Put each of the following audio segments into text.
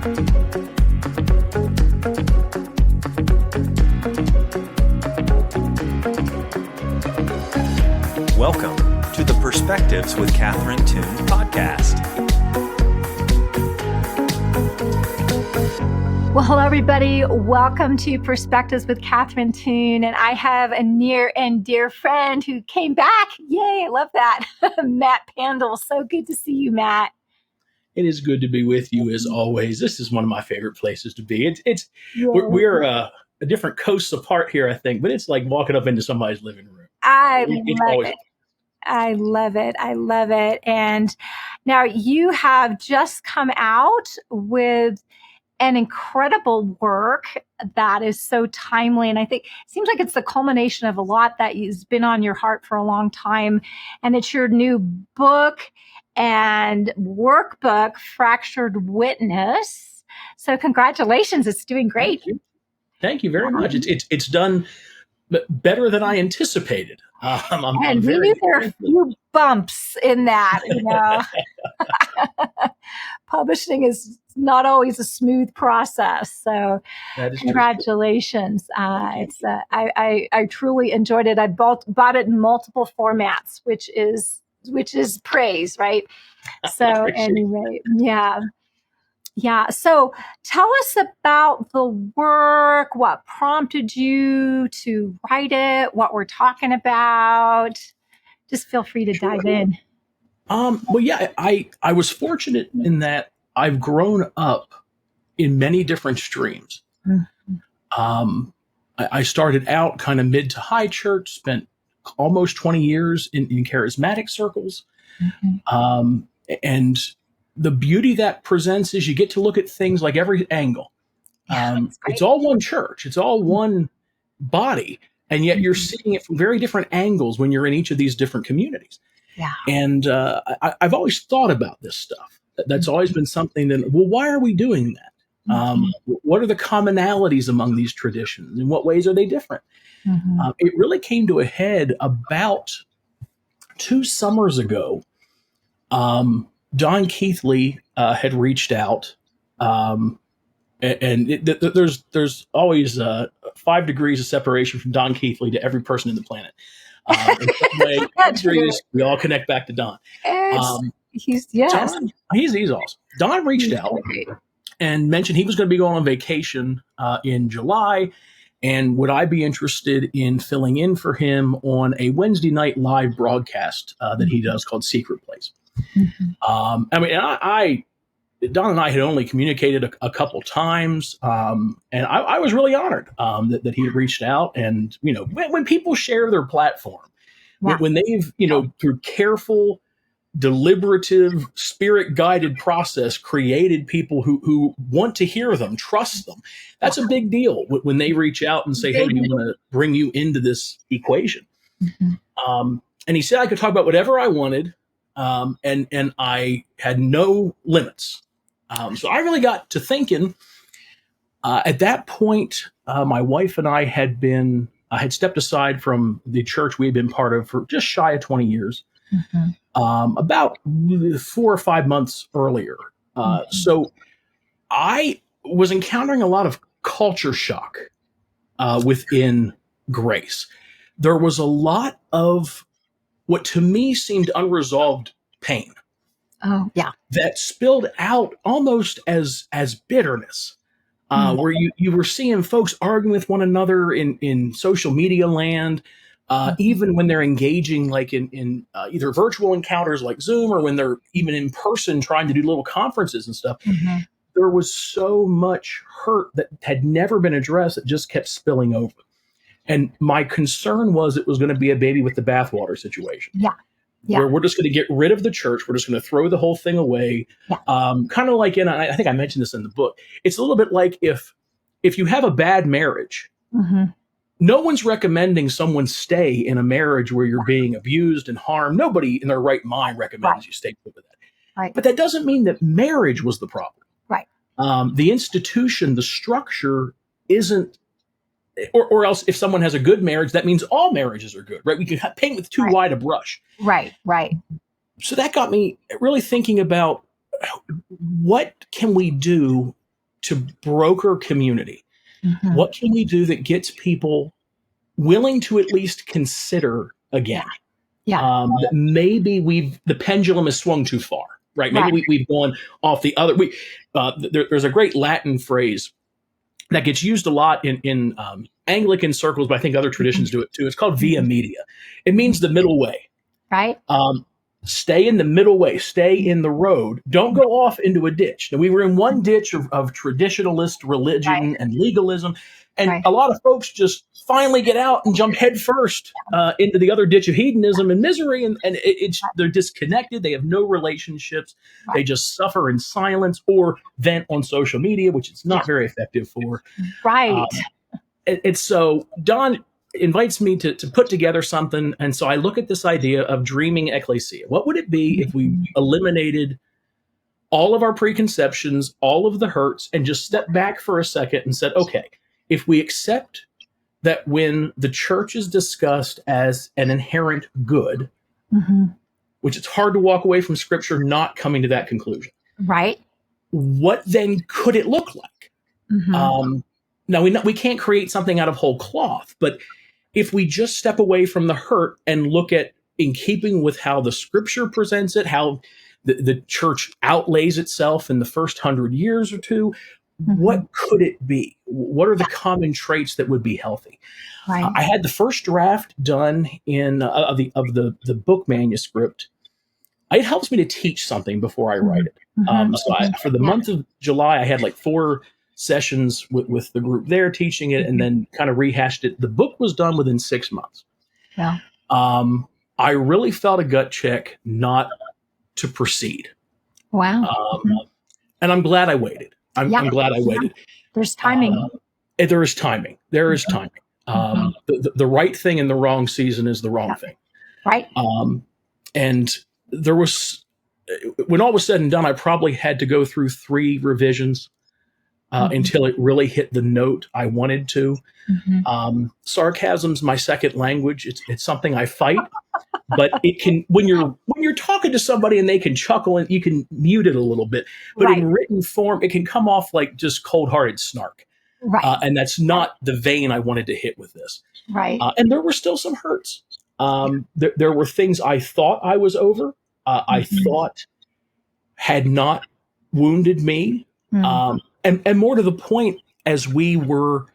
Welcome to the Perspectives with Catherine Toon podcast. Well, hello, everybody. Welcome to Perspectives with Catherine Toon. And I have a near and dear friend who came back. Yay, I love that. Matt Pandel. So good to see you, Matt. It is good to be with you as always. This is one of my favorite places to be. We're a different coasts apart here, I think, but it's like walking up into somebody's living room. I love it. I love it. And now you have just come out with an incredible work that is so timely. And I think it seems like it's the culmination of a lot that has been on your heart for a long time. And it's your new book and workbook, Fractured Witness. So congratulations. It's doing great. Thank you very much. It's done better than I anticipated. And we knew there are a few bumps in that, you know. Publishing is not always a smooth process. So congratulations. I truly enjoyed it. I bought it in multiple formats, which is praise, right? So anyway, yeah. Yeah. So tell us about the work, what prompted you to write it, what we're talking about. Just feel free to dive in. Well, yeah, I was fortunate in that I've grown up in many different streams. Mm-hmm. I started out kind of mid to high church, spent almost 20 years in charismatic circles. Mm-hmm. And the beauty that presents is you get to look at things like every angle. It's all one church. It's all one body. And yet you're seeing it from very different angles when you're in each of these different communities. Yeah. And I've always thought about this stuff. That's always been something that, well, why are we doing that? What are the commonalities among these traditions? In what ways are they different? Mm-hmm. It really came to a head about 2 summers ago. Don Keithley had reached out, and there's always 5 degrees of separation from Don Keithley to every person in the planet. We all connect back to Don. He's awesome. Don reached out and mentioned he was going to be going on vacation in July, and would I be interested in filling in for him on a Wednesday night live broadcast that he does called Secret Place. Mm-hmm. Don and I had only communicated a couple times, and I was really honored that he had reached out. And you know, when people share their platform, when they've through careful, deliberative, spirit-guided process created people who want to hear them, trust them, that's a big deal. When they reach out and say, "Hey, we want to bring you into this equation," and he said I could talk about whatever I wanted. And I had no limits. So I really got to thinking, at that point, my wife and I had stepped aside from the church we had been part of for just shy of 20 years, about 4 or 5 months earlier. So I was encountering a lot of culture shock, within Grace. There was a lot of what to me seemed unresolved pain. Oh, yeah. That spilled out almost as bitterness, where you were seeing folks arguing with one another in social media land, even when they're engaging like in either virtual encounters like Zoom, or when they're even in person trying to do little conferences and stuff. Mm-hmm. There was so much hurt that had never been addressed that just kept spilling over. And my concern was it was going to be a baby with the bathwater situation. Yeah. Where we're just going to get rid of the church. We're just going to throw the whole thing away. Yeah. Kind of like, I think I mentioned this in the book. It's a little bit like if you have a bad marriage, no one's recommending someone stay in a marriage where you're being abused and harmed. Nobody in their right mind recommends you stay with that. Right. But that doesn't mean that marriage was the problem. Right. The institution, the structure isn't. Or else if someone has a good marriage, that means all marriages are good, right? We can paint with too wide a brush. Right. So that got me really thinking about what can we do to broker community? Mm-hmm. What can we do that gets people willing to at least consider again? That maybe the pendulum has swung too far, right? Maybe we've gone off the other. There's a great Latin phrase that gets used a lot in Anglican circles, but I think other traditions do it too. It's called via media. It means the middle way. Right. Stay in the middle way. Stay in the road. Don't go off into a ditch. Now, we were in one ditch of traditionalist religion and legalism, and a lot of folks just finally get out and jump headfirst into the other ditch of hedonism and misery, and they're disconnected. They have no relationships. They just suffer in silence or vent on social media, which it's not very effective for. Right. And so Don invites me to put together something. And so I look at this idea of dreaming Ekklēsia. What would it be if we eliminated all of our preconceptions, all of the hurts, and just stepped back for a second and said, okay, if we accept that when the church is discussed as an inherent good, which it's hard to walk away from Scripture not coming to that conclusion. Right. What then could it look like? Now, we can't create something out of whole cloth, but if we just step away from the hurt and look at, in keeping with how the Scripture presents it, how the church outlays itself in the first 100 years or two, what could it be? What are the common traits that would be healthy? Right. I had the first draft done of the book manuscript. It helps me to teach something before I write it. For the month of July, I had like 4 sessions with the group there teaching it, and then kind of rehashed it. The book was done within 6 months. Yeah. I really felt a gut check not to proceed. Wow. And I'm glad I waited. I'm glad I waited. There's timing. There is timing. There is timing. The right thing in the wrong season is the wrong thing. Right. And there was, when all was said and done, I probably had to go through 3 revisions until it really hit the note I wanted to. Sarcasm's my second language. It's something I fight, but it can, when you're talking to somebody and they can chuckle, and you can mute it a little bit, but in written form, it can come off like just cold-hearted snark. Right. And that's not the vein I wanted to hit with this. Right. And there were still some hurts. There were things I thought I was over. I thought had not wounded me. And more to the point, as we were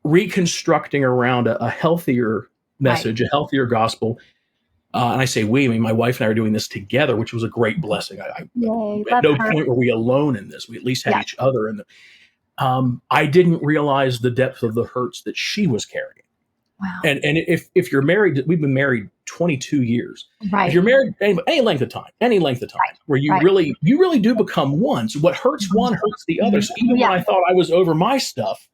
reconstructing around a healthier message, a healthier gospel, and I say we, I mean, my wife and I are doing this together, which was a great blessing. At no point were we alone in this. We at least had each other. And I didn't realize the depth of the hurts that she was carrying. Wow. And if you're married, we've been married 22 years. Right. If you're married any length of time, where you really do become one. So what hurts one hurts the other. So even when I thought I was over my stuff,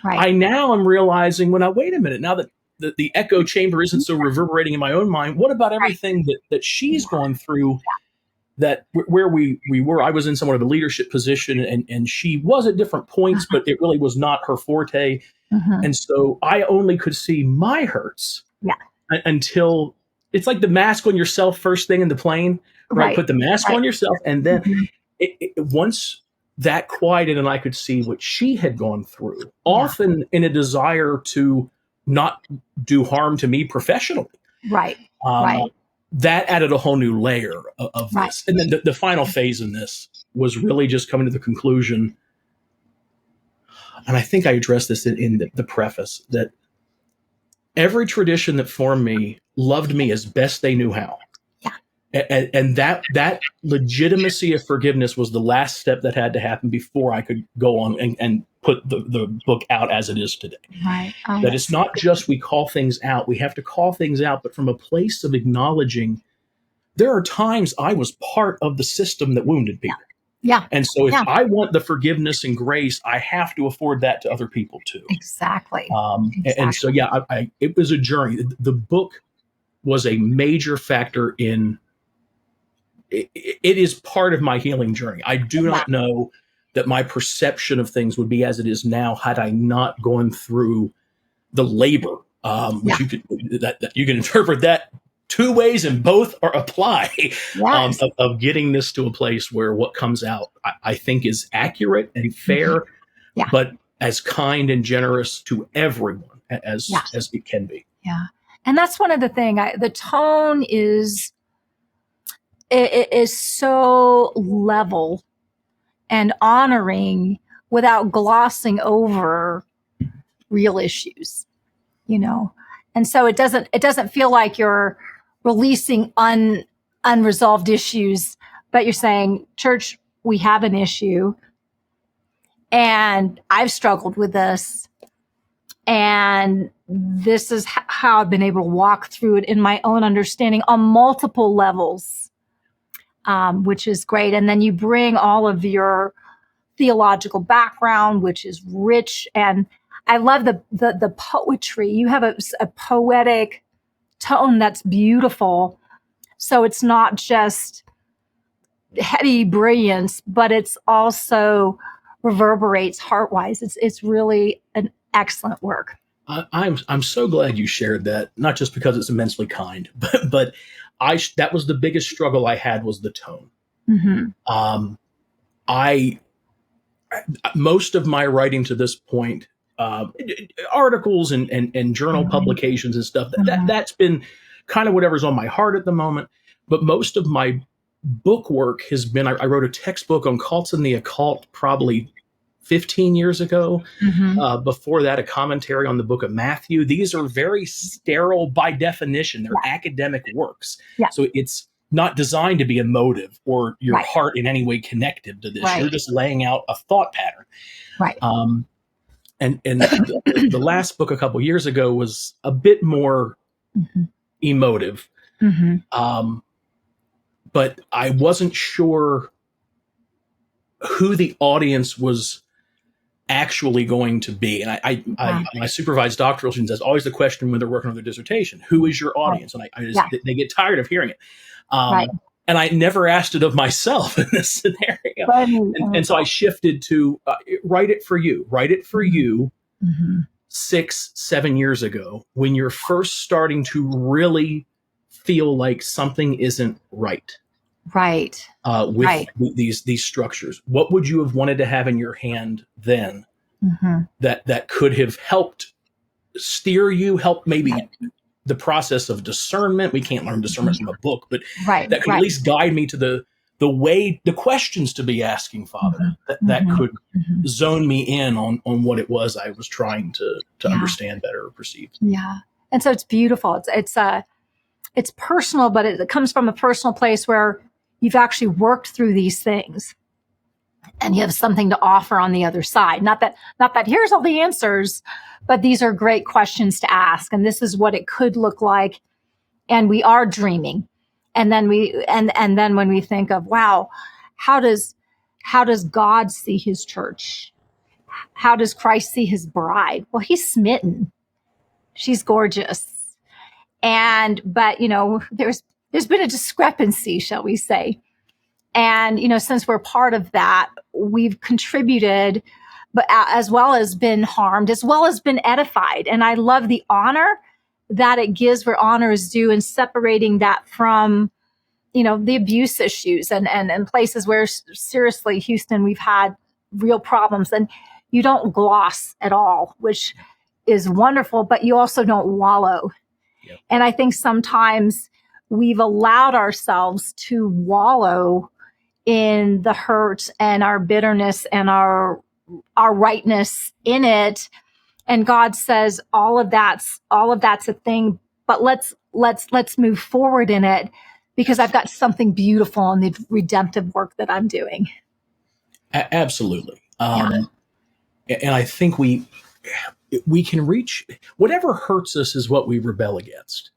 I now am realizing, wait a minute, now that the echo chamber isn't so reverberating in my own mind, what about everything that she's gone through, that where we were, I was in somewhat of a leadership position, and she was at different points, but it really was not her forte. And so I only could see my hurts until it's like the mask on yourself first thing in the plane, right? Put the mask on yourself. And then once that quieted and I could see what she had gone through, often in a desire to not do harm to me professionally. Right. That added a whole new layer of this. And then the final phase in this was really just coming to the conclusion, and I think I addressed this in the preface, that every tradition that formed me loved me as best they knew how. And that legitimacy of forgiveness was the last step that had to happen before I could go on and put the book out as it is today. Right. That it's not just we call things out. We have to call things out, but from a place of acknowledging there are times I was part of the system that wounded people. Yeah. And so if I want the forgiveness and grace, I have to afford that to other people too. Exactly. And so, it was a journey. The book was a major factor in it is part of my healing journey. I do not know that my perception of things would be as it is now had I not gone through the labor, which you can interpret that two ways and both are apply Yes. of getting this to a place where what comes out, I think, is accurate and fair, Yeah. but as kind and generous to everyone as it can be. Yeah. And that's one of the things. The tone is so level and honoring without glossing over real issues, And so it doesn't feel like you're releasing unresolved issues, but you're saying, church, we have an issue and I've struggled with this. And this is how I've been able to walk through it in my own understanding on multiple levels, which is great. And then you bring all of your theological background, which is rich. And I love the poetry. You have a poetic tone that's beautiful. So it's not just heady brilliance, but it's also reverberates heart-wise. It's really an excellent work. I'm so glad you shared that, not just because it's immensely kind, but that was the biggest struggle I had, was the tone. Mm-hmm. Most of my writing to this point, articles and journal publications and stuff, that's been kind of whatever's on my heart at the moment. But most of my book work has been, I wrote a textbook on cults and the occult probably 15 years ago. Mm-hmm. Before that, a commentary on the book of Matthew. These are very sterile by definition. They're academic works. Yeah. So it's not designed to be emotive or your heart in any way connected to this. You're just laying out a thought pattern. Right. And the last book a couple years ago was a bit more emotive. Mm-hmm. But I wasn't sure who the audience was actually going to be. And I supervise doctoral students. That's always the question when they're working on their dissertation. Who is your audience? And they get tired of hearing it. And I never asked it of myself in this scenario. And so I shifted to write it for you. Write it for you 6-7 years ago, when you're first starting to really feel like something isn't right. With these structures. What would you have wanted to have in your hand then that could have helped steer you, help maybe the process of discernment? We can't learn discernment from a book, but that could at least guide me to the questions to be asking, Father, that could zone me in on what it was I was trying to understand better or perceive. Yeah. And so it's beautiful. It's personal, but it comes from a personal place where you've actually worked through these things and you have something to offer on the other side. Not that here's all the answers, but these are great questions to ask. And this is what it could look like. And we are dreaming. And then then when we think of, wow, how does God see his church? How does Christ see his bride? Well, he's smitten. She's gorgeous. But there's been a discrepancy, shall we say. And, since we're part of that, we've contributed, but as well as been harmed, as well as been edified. And I love the honor that it gives where honor is due, and separating that from, the abuse issues and places where, seriously, Houston, we've had real problems, and you don't gloss at all, which is wonderful, but you also don't wallow. Yep. And I think sometimes we've allowed ourselves to wallow in the hurt and our bitterness and our rightness in it. And God says all of that's a thing, but let's move forward in it, because I've got something beautiful in the redemptive work that I'm doing. Absolutely. And I think we can reach whatever hurts us is what we rebel against.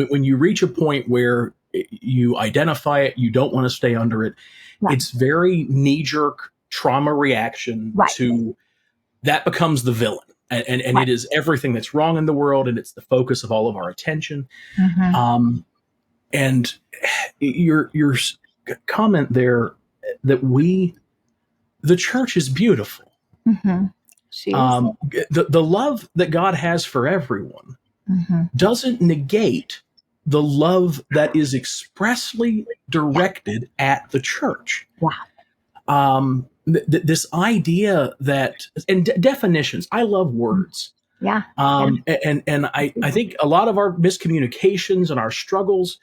When you reach a point where you identify it, you don't want to stay under it. It's very knee-jerk trauma reaction to that becomes the villain. And it is everything that's wrong in the world, and it's the focus of all of our attention. And your comment there that the church is beautiful. The love that God has for everyone doesn't negate the love that is expressly directed at the church. Wow. This idea that, and definitions, I love words. Yeah. And I think a lot of our miscommunications and our struggles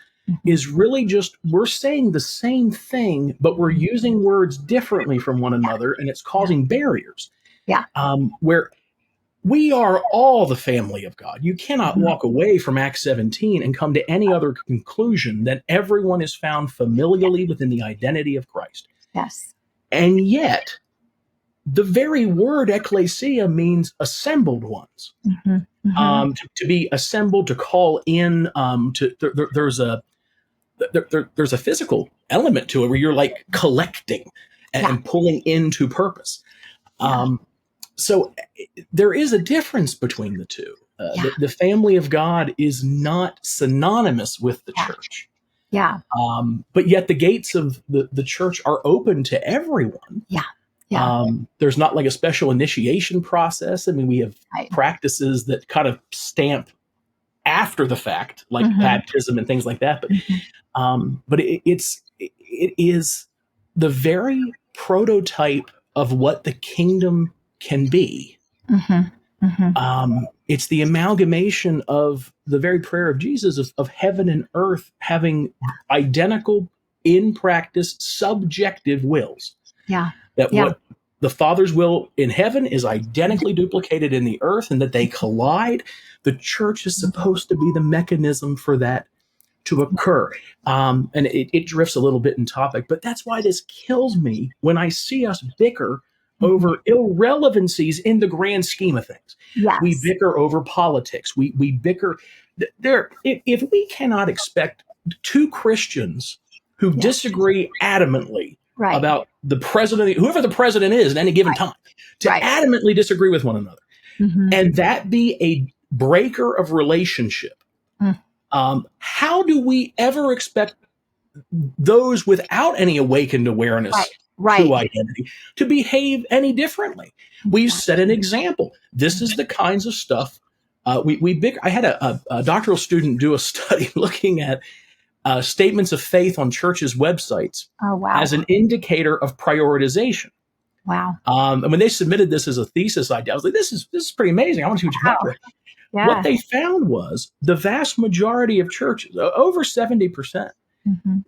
is really just, we're saying the same thing, but we're using words differently from one another, and it's causing barriers. Yeah. Where we are all the family of God. You cannot walk away from Acts 17 and come to any other conclusion than everyone is found familially within the identity of Christ. Yes. And yet, the very word Ekklēsia means assembled ones. To be assembled, to call in. There's a physical element to it where you're like collecting and pulling into purpose. So there is a difference between the two. The family of God is not synonymous with the church. Yeah. But yet the gates of the church are open to everyone. There's not like a special initiation process. I mean, we have practices that kind of stamp after the fact, like baptism and things like that. But it is the very prototype of what the kingdom can be. It's the amalgamation of the very prayer of Jesus of heaven and earth having identical, in practice, subjective wills. What the Father's will in heaven is identically duplicated in the earth, and that they collide. The church is supposed to be the mechanism for that to occur. And it drifts a little bit in topic, but that's why this kills me when I see us bicker over irrelevancies in the grand scheme of things. We bicker over politics. We bicker there. If we cannot expect two Christians who disagree adamantly about the president, whoever the president is at any given time, to adamantly disagree with one another, and that be a breaker of relationship, how do we ever expect those without any awakened awareness to identity to behave any differently? We've set an example. This is the kinds of stuff I had a doctoral student do a study looking at statements of faith on churches' websites as an indicator of prioritization. And when they submitted this as a thesis idea, I was like, this is pretty amazing. I want to see what you come up with. What they found was the vast majority of churches, over 70%,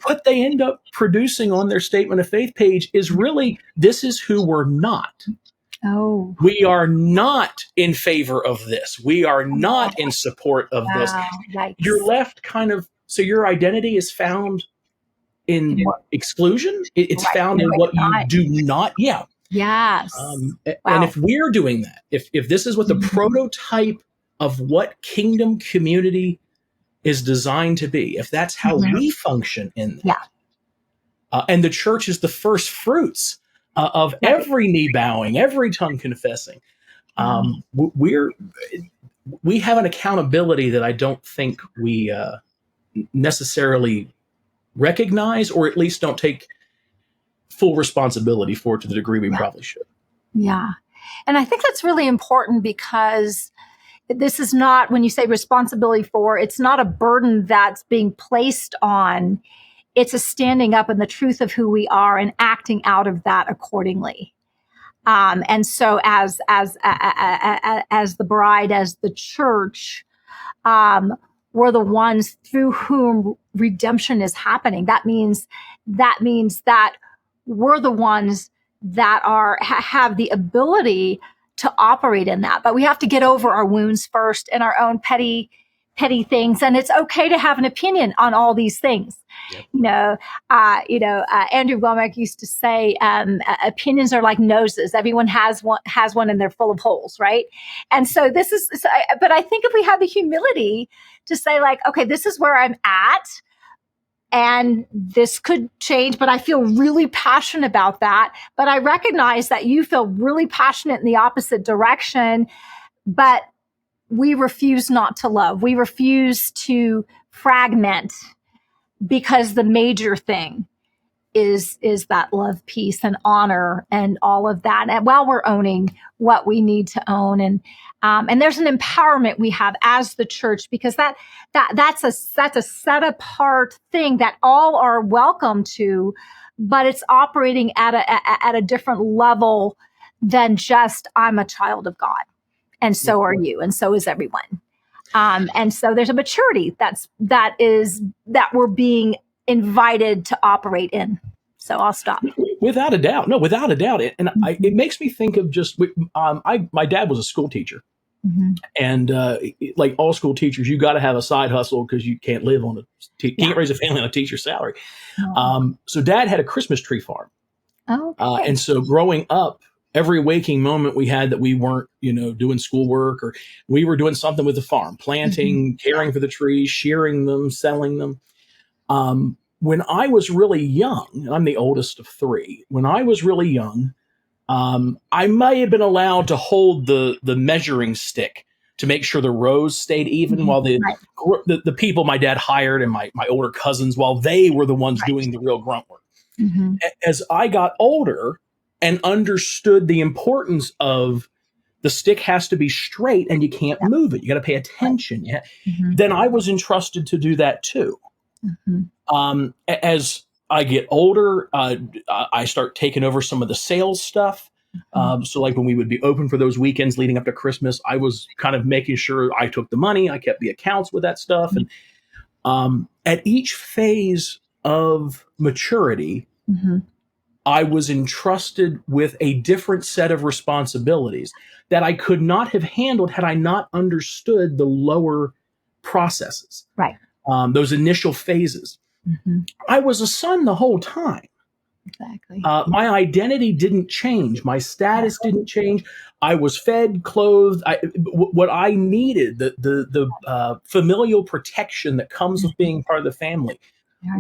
what they end up producing on their statement of faith page is really, this is who we're not. We are not in favor of this. We are not in support of this. You're left kind of, so your identity is found in exclusion. It's found in what you do not. And if we're doing that, if this is what the prototype of what kingdom community is designed to be, if that's how we function in that, and the church is the first fruits of every knee bowing, every tongue confessing, we have an accountability that I don't think we necessarily recognize, or at least don't take full responsibility for to the degree we probably should. And I think that's really important, because this is not, when you say responsibility for, it's not a burden that's being placed on. It's a standing up in the truth of who we are and acting out of that accordingly. And so as the bride, as the church, we're the ones through whom redemption is happening. That means that we're the ones that have the ability to operate in that. But we have to get over our wounds first and our own petty things. And it's okay to have an opinion on all these things. Andrew Womack used to say, opinions are like noses. Everyone has one and they're full of holes, right? And so but I think if we have the humility to say, like, okay, this is where I'm at, and this could change, but I feel really passionate about that. But I recognize that you feel really passionate in the opposite direction, but we refuse not to love. We refuse to fragment, because the major thing is that love, peace, and honor, and all of that. And while we're owning what we need to own, and there's an empowerment we have as the church, because that's a set apart thing that all are welcome to, but it's operating at a different level than just I'm a child of God, and so are you, and so is everyone. And so there's a maturity that we're being invited to operate in. So I'll stop. Without a doubt. No, without a doubt. It makes me think of just, my dad was a school teacher. Mm-hmm. And like all school teachers, you got to have a side hustle because you can't live on can't raise a family on a teacher's salary. Oh. So Dad had a Christmas tree farm. Oh, okay. And so growing up, every waking moment we had that we weren't, doing schoolwork, or we were doing something with the farm, planting, caring for the trees, shearing them, selling them. When I was really young, I'm the oldest of three. When I was really young, I may have been allowed to hold the measuring stick to make sure the rows stayed even, while the people my dad hired and my older cousins, while they were the ones doing the real grunt work. Mm-hmm. As I got older and understood the importance of the stick has to be straight and you can't move it, you got to pay attention. Yeah. Mm-hmm. Then I was entrusted to do that too. Mm-hmm. As I get older, I start taking over some of the sales stuff. So like when we would be open for those weekends leading up to Christmas, I was kind of making sure I took the money, I kept the accounts with that stuff. And at each phase of maturity, I was entrusted with a different set of responsibilities that I could not have handled had I not understood the lower processes. Right. Those initial phases. Mm-hmm. I was a son the whole time. Exactly. My identity didn't change. My status didn't change. I was fed, clothed. What I needed, the familial protection that comes with being part of the family,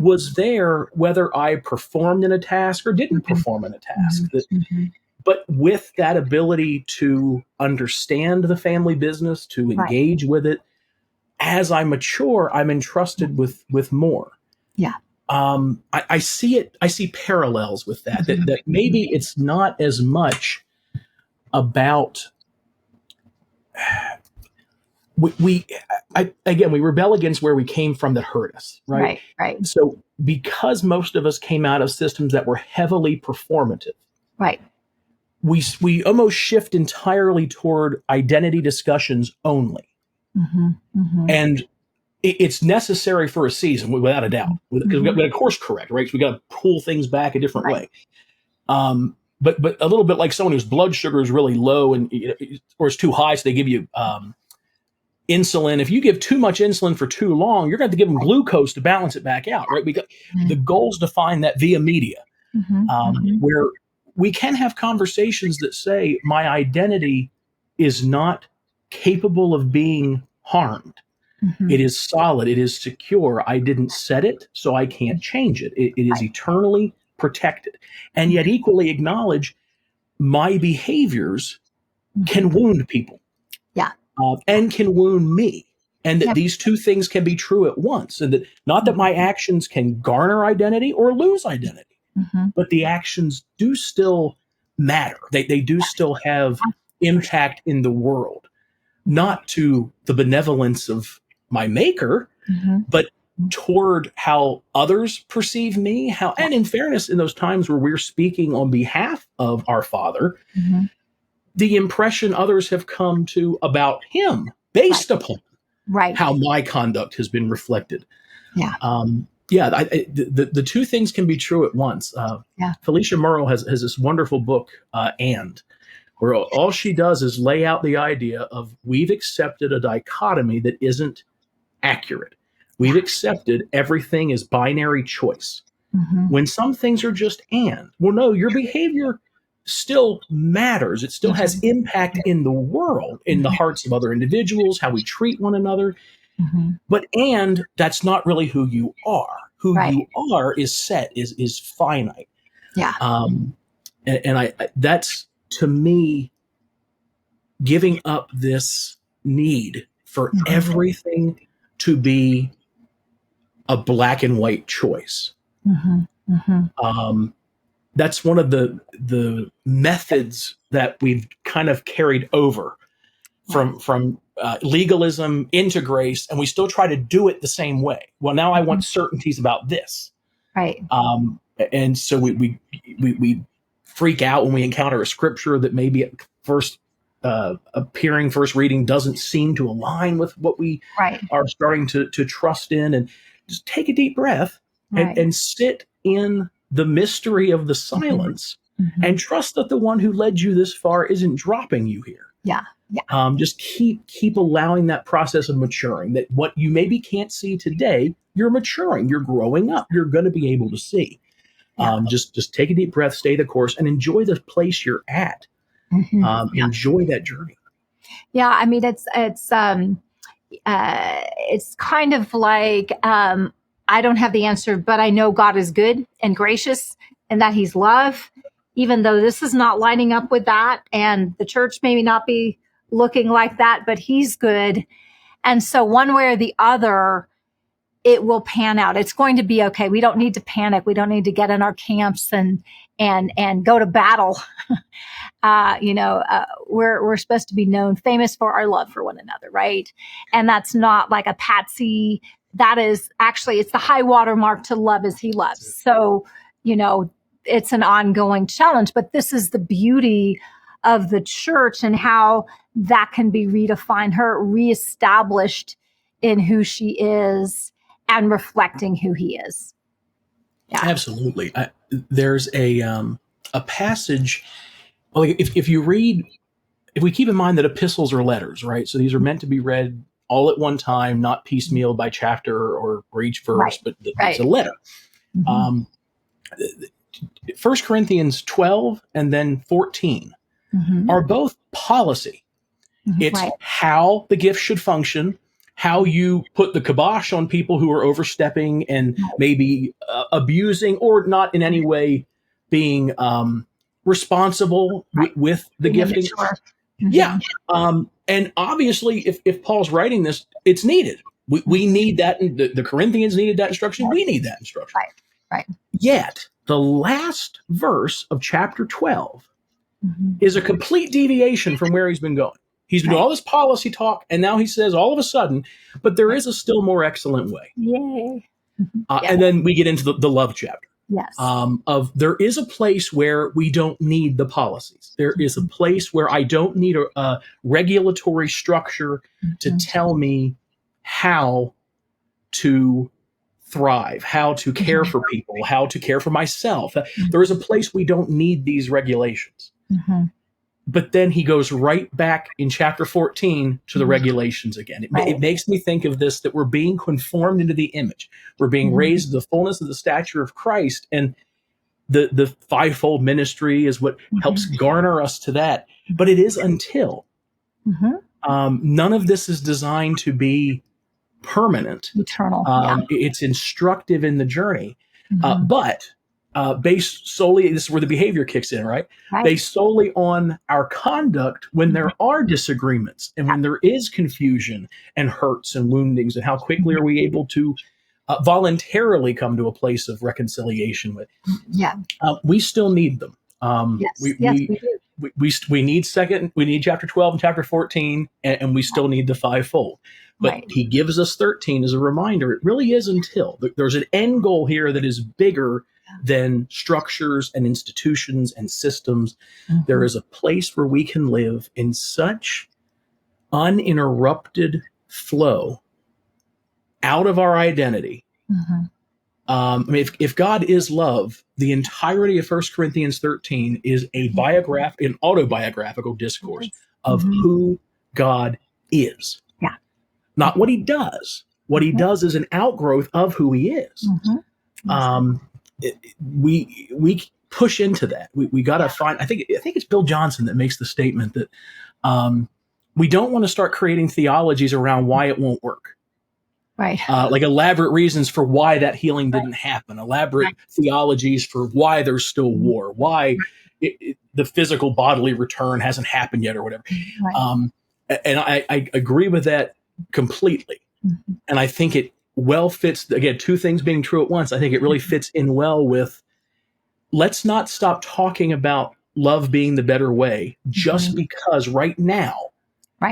was there whether I performed in a task or didn't perform in a task. But with that ability to understand the family business, to engage with it, as I mature, I'm entrusted with more. Yeah. I see it. I see parallels with that. That maybe it's not as much about we rebel against where we came from that hurt us, right? Right. So because most of us came out of systems that were heavily performative, right? We almost shift entirely toward identity discussions only, and it's necessary for a season, without a doubt, because we've got to course correct, right? So we got to pull things back a different way. But a little bit like someone whose blood sugar is really low or it's too high, so they give you insulin. If you give too much insulin for too long, you're going to have to give them glucose to balance it back out, right? We got the goals define that via media, where we can have conversations that say my identity is not capable of being harmed. It is solid. It is secure. I didn't set it, so I can't change it. It is eternally protected. And yet equally acknowledge my behaviors can wound people. Yeah. And can wound me. And that these two things can be true at once. And that not that my actions can garner identity or lose identity, but the actions do still matter. They do still have impact in the world. Not to the benevolence of my maker, but toward how others perceive me, and in fairness, in those times where we're speaking on behalf of our Father, the impression others have come to about him based upon how my conduct has been reflected. Yeah. The two things can be true at once. Felicia Murrow has this wonderful book, where all she does is lay out the idea of we've accepted a dichotomy that isn't accurate. We've accepted everything is binary choice. When some things are just and. Well, no, your behavior still matters. It still has impact in the world, in the hearts of other individuals, how we treat one another. But and that's not really who you are. Who you are is set, is finite. Yeah. And I that's, to me, giving up this need for everything to be a black and white choice. That's one of the methods that we've kind of carried over from legalism into grace, and we still try to do it the same way. Well, now I want certainties about this, right? And so we freak out when we encounter a scripture that maybe at first reading doesn't seem to align with what we are starting to trust in, and just take a deep breath and sit in the mystery of the silence and trust that the one who led you this far isn't dropping you here. Yeah. Just keep allowing that process of maturing, that what you maybe can't see today, you're maturing, you're growing up, you're going to be able to see. Just take a deep breath, stay the course, and enjoy the place you're at. Enjoy that journey. Yeah, I mean, it's kind of like I don't have the answer, but I know God is good and gracious, and that He's love, even though this is not lining up with that, and the church maybe not be looking like that, but He's good, and so one way or the other, it will pan out. It's going to be okay. We don't need to panic. We don't need to get in our camps and go to battle. We're supposed to be famous for our love for one another, right? And that's not like a patsy. That is actually, it's the high water mark to love as He loves. So, it's an ongoing challenge, but this is the beauty of the church and how that can be redefined, her reestablished in who she is and reflecting who He is. Yeah. Absolutely. There's a passage. Well, if we keep in mind that epistles are letters, right? So these are meant to be read all at one time, not piecemeal by chapter or each verse, but it's a letter. 1 Corinthians 12 and then 14 are both policy. It's how the gift should function, how you put the kibosh on people who are overstepping and maybe abusing or not in any way being responsible with the gifting. And obviously, if Paul's writing this, it's needed. We need that. The Corinthians needed that instruction. We need that instruction. Right. Yet, the last verse of chapter 12 is a complete deviation from where he's been going. He's been doing all this policy talk, and now he says all of a sudden, but there is a still more excellent way. Yay. And then we get into the love chapter. Yes. There is a place where we don't need the policies. There is a place where I don't need a regulatory structure to tell me how to thrive, how to care for people, how to care for myself. There is a place we don't need these regulations. But then he goes right back in chapter 14 to the regulations again. It makes me think of this, that we're being conformed into the image. We're being raised to the fullness of the stature of Christ. And the fivefold ministry is what helps garner us to that. But it is until. None of this is designed to be permanent. Eternal. It's instructive in the journey. But based solely, this is where the behavior kicks in, right? Based solely on our conduct when there are disagreements and when there is confusion and hurts and woundings, and how quickly are we able to voluntarily come to a place of reconciliation with. We still need them. We do. We need chapter 12 and chapter 14, and we still need the fivefold. But he gives us 13 as a reminder. It really is until. There's an end goal here that is bigger than structures and institutions and systems. There is a place where we can live in such uninterrupted flow out of our identity. I mean, if God is love, the entirety of 1 Corinthians 13 is an autobiographical discourse of who God is. Not what he does. What he does is an outgrowth of who he is. We push into that. We got to find. I think it's Bill Johnson that makes the statement that we don't want to start creating theologies around why it won't work. Like elaborate reasons for why that healing didn't happen. Elaborate theologies for why there's still war. Why the physical bodily return hasn't happened yet, or whatever. And I agree with that completely. And I think well fits, again, two things being true at once. I think it really fits in well with, let's not stop talking about love being the better way just because right now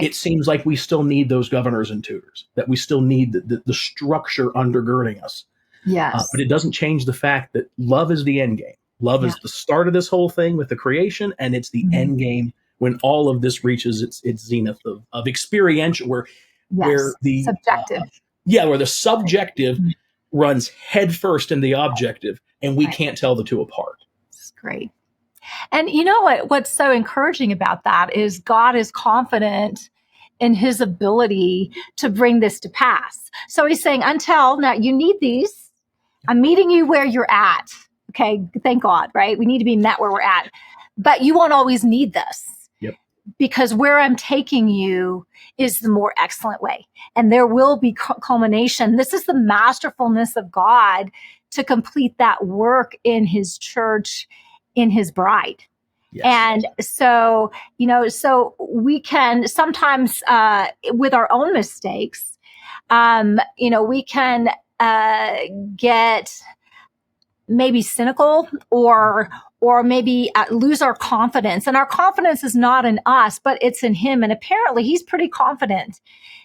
it seems like we still need those governors and tutors, that we still need the structure undergirding us. Yes. But it doesn't change the fact that love is the end game. Love is the start of this whole thing with the creation, and it's the end game when all of this reaches its zenith of experiential, where the subjective. Where the subjective runs headfirst in the objective, and we can't tell the two apart. It's great. And you know what's so encouraging about that is God is confident in his ability to bring this to pass. So he's saying, until now, you need these. I'm meeting you where you're at. Okay, thank God, right? We need to be met where we're at. But you won't always need this. Yep. Because where I'm taking you is the more excellent way. And there will be culmination. This is the masterfulness of God to complete that work in his church, in his bride. Yes. And so, so we can sometimes, with our own mistakes, we can get maybe cynical or maybe lose our confidence. And our confidence is not in us, but it's in him. And apparently he's pretty confident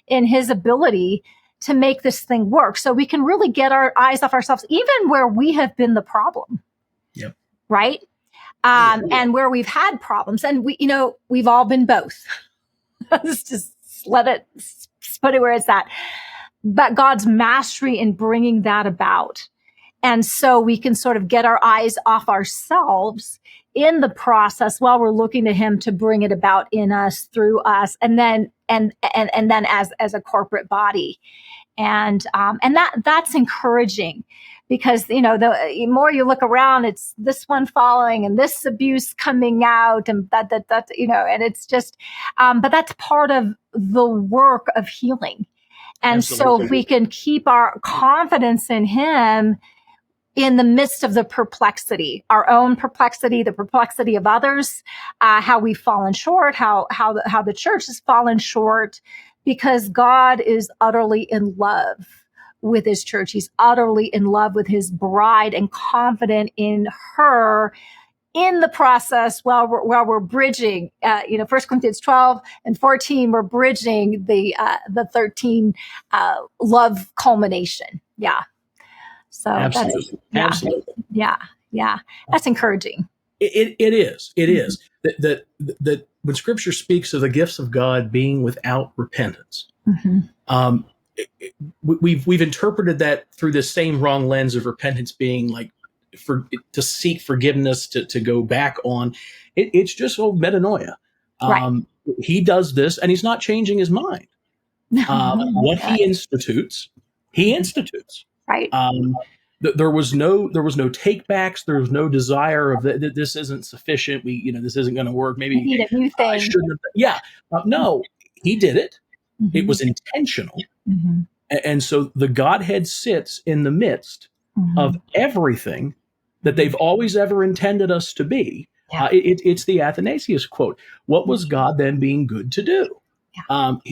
in his ability to make this thing work. So we can really get our eyes off ourselves, even where we have been the problem. Yep. Right? And where we've had problems. And we've all been both. Let's just put it where it's at. But God's mastery in bringing that about. And so we can sort of get our eyes off ourselves in the process while we're looking to him to bring it about in us, through us, and then as a corporate body. And that's encouraging, because the more you look around, it's this one following and this abuse coming out, and that and it's just but that's part of the work of healing. And Absolutely. So if we can keep our confidence in him in the midst of the perplexity, our own perplexity, the perplexity of others, how we've fallen short, how the church has fallen short, because God is utterly in love with his church. He's utterly in love with his bride and confident in her in the process while we're bridging, 1 Corinthians 12 and 14, we're bridging the 13 love culmination. Yeah. So absolutely. That's encouraging. It is. It is that when Scripture speaks of the gifts of God being without repentance, we've interpreted that through this same wrong lens of repentance being like to seek forgiveness, to go back on. It's just old metanoia. He does this, and he's not changing his mind. What he institutes, he institutes. Right. There was no takebacks. There was no desire of this isn't sufficient. This isn't going to work. Maybe we need a new thing. No, he did it. It was intentional. And so the Godhead sits in the midst of everything that they've always ever intended us to be. It's the Athanasius quote. What was God then being good to do?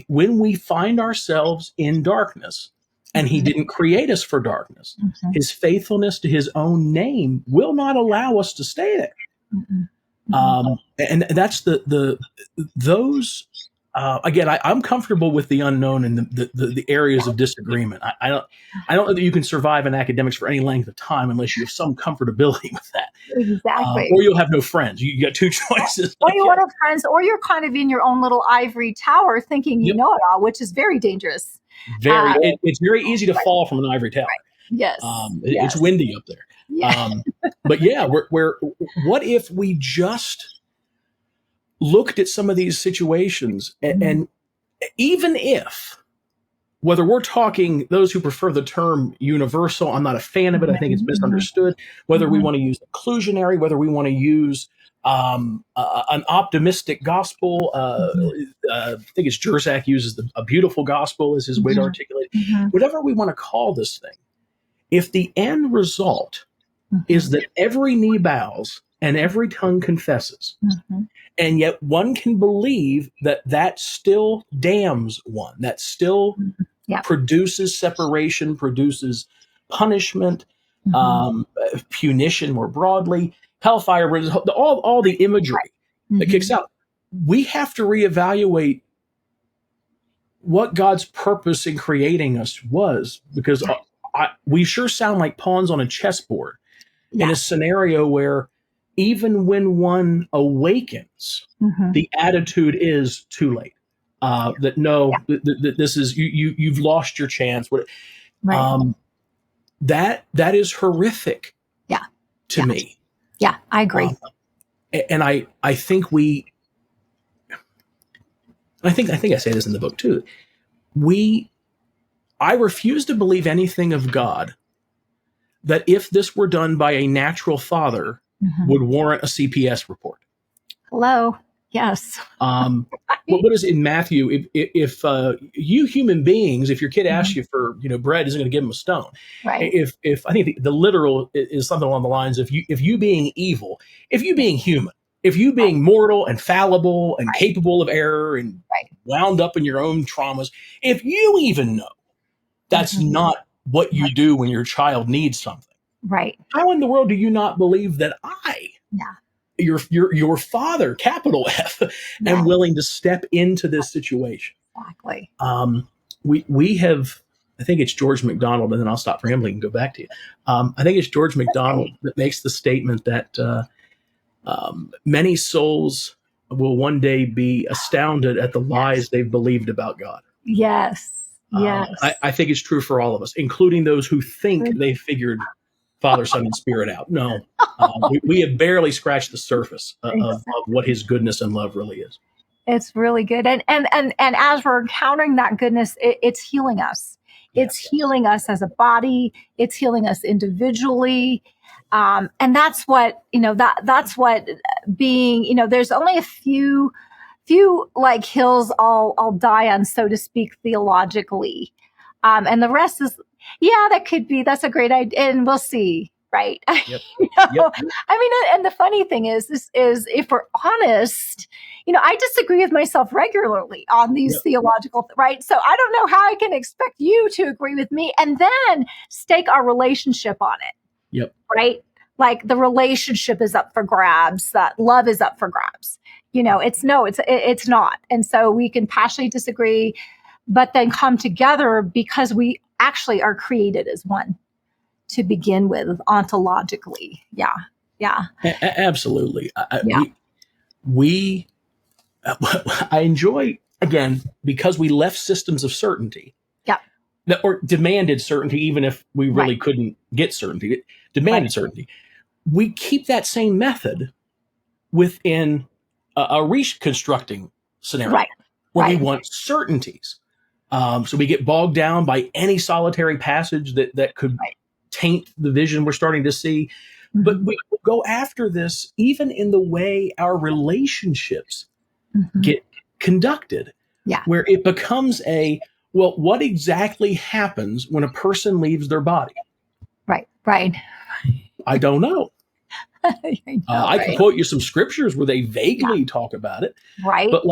When we find ourselves in darkness, and he didn't create us for darkness, his faithfulness to his own name will not allow us to stay there. And that's those. Again, I'm comfortable with the unknown and the areas of disagreement. I don't know that you can survive in academics for any length of time unless you have some comfortability with that. Exactly. Or you'll have no friends. You got two choices. Or you won't have friends, or you're kind of in your own little ivory tower thinking you know it all, which is very dangerous. It's very easy to fall from an ivory tower. Yes. It's windy up there. But what if we just looked at some of these situations and even if, whether we're talking those who prefer the term universal, I'm not a fan of it. I think it's misunderstood. Whether we want to use inclusionary, whether we want to use an optimistic gospel, I think it's Jersak uses a beautiful gospel as his way to articulate it. Whatever we want to call this thing, if the end result is that every knee bows and every tongue confesses, and yet one can believe that still damns one, that still produces separation, produces punishment, punition more broadly, hellfire, all the imagery that kicks out. We have to reevaluate what God's purpose in creating us was, because we sure sound like pawns on a chessboard in a scenario where even when one awakens, the attitude is too late. That this is you've lost your chance. That is horrific. To me. Yeah, I agree. And I think I think I say this in the book too. I refuse to believe anything of God that if this were done by a natural father would warrant a CPS report. Hello. Yes. What is it in Matthew? If you human beings, if your kid asks you for bread, isn't going to give him a stone. Right. If I think the literal is something along the lines of if you being evil, if you being human, if you being mortal and fallible and capable of error and wound up in your own traumas, if you even know that's not what you do when your child needs something. Right. How in the world do you not believe that your father, capital F, am willing to step into this situation? Exactly. We have, I think it's George MacDonald, and then I'll stop rambling and go back to you. I think it's George MacDonald that makes the statement that many souls will one day be astounded at the lies they've believed about God. Yes. Yes. I think it's true for all of us, including those who think they figured Father, Son, and Spirit out. No, we have barely scratched the surface of what his goodness and love really is. It's really good. And as we're encountering that goodness, it's healing us. It's healing us as a body. It's healing us individually. And that's what, that's what being, there's only a few like hills I'll die on, so to speak, theologically. And the rest is, that's a great idea. And we'll see. Right. Yep. I mean, and the funny thing is if we're honest, I disagree with myself regularly on these theological, right? So I don't know how I can expect you to agree with me and then stake our relationship on it. Yep. Right. Like the relationship is up for grabs, that love is up for grabs. It's not. And so we can passionately disagree, but then come together because we actually are created as one to begin with ontologically. Yeah. Absolutely. I enjoy, again, because we left systems of certainty. Or demanded certainty, even if we really couldn't get certainty. It demanded certainty. We keep that same method within a reconstructing scenario where we want certainties. So we get bogged down by any solitary passage that could taint the vision we're starting to see. But we go after this even in the way our relationships get conducted, where it becomes what exactly happens when a person leaves their body? Right. I don't know. I can quote you some scriptures where they vaguely talk about it. Right. But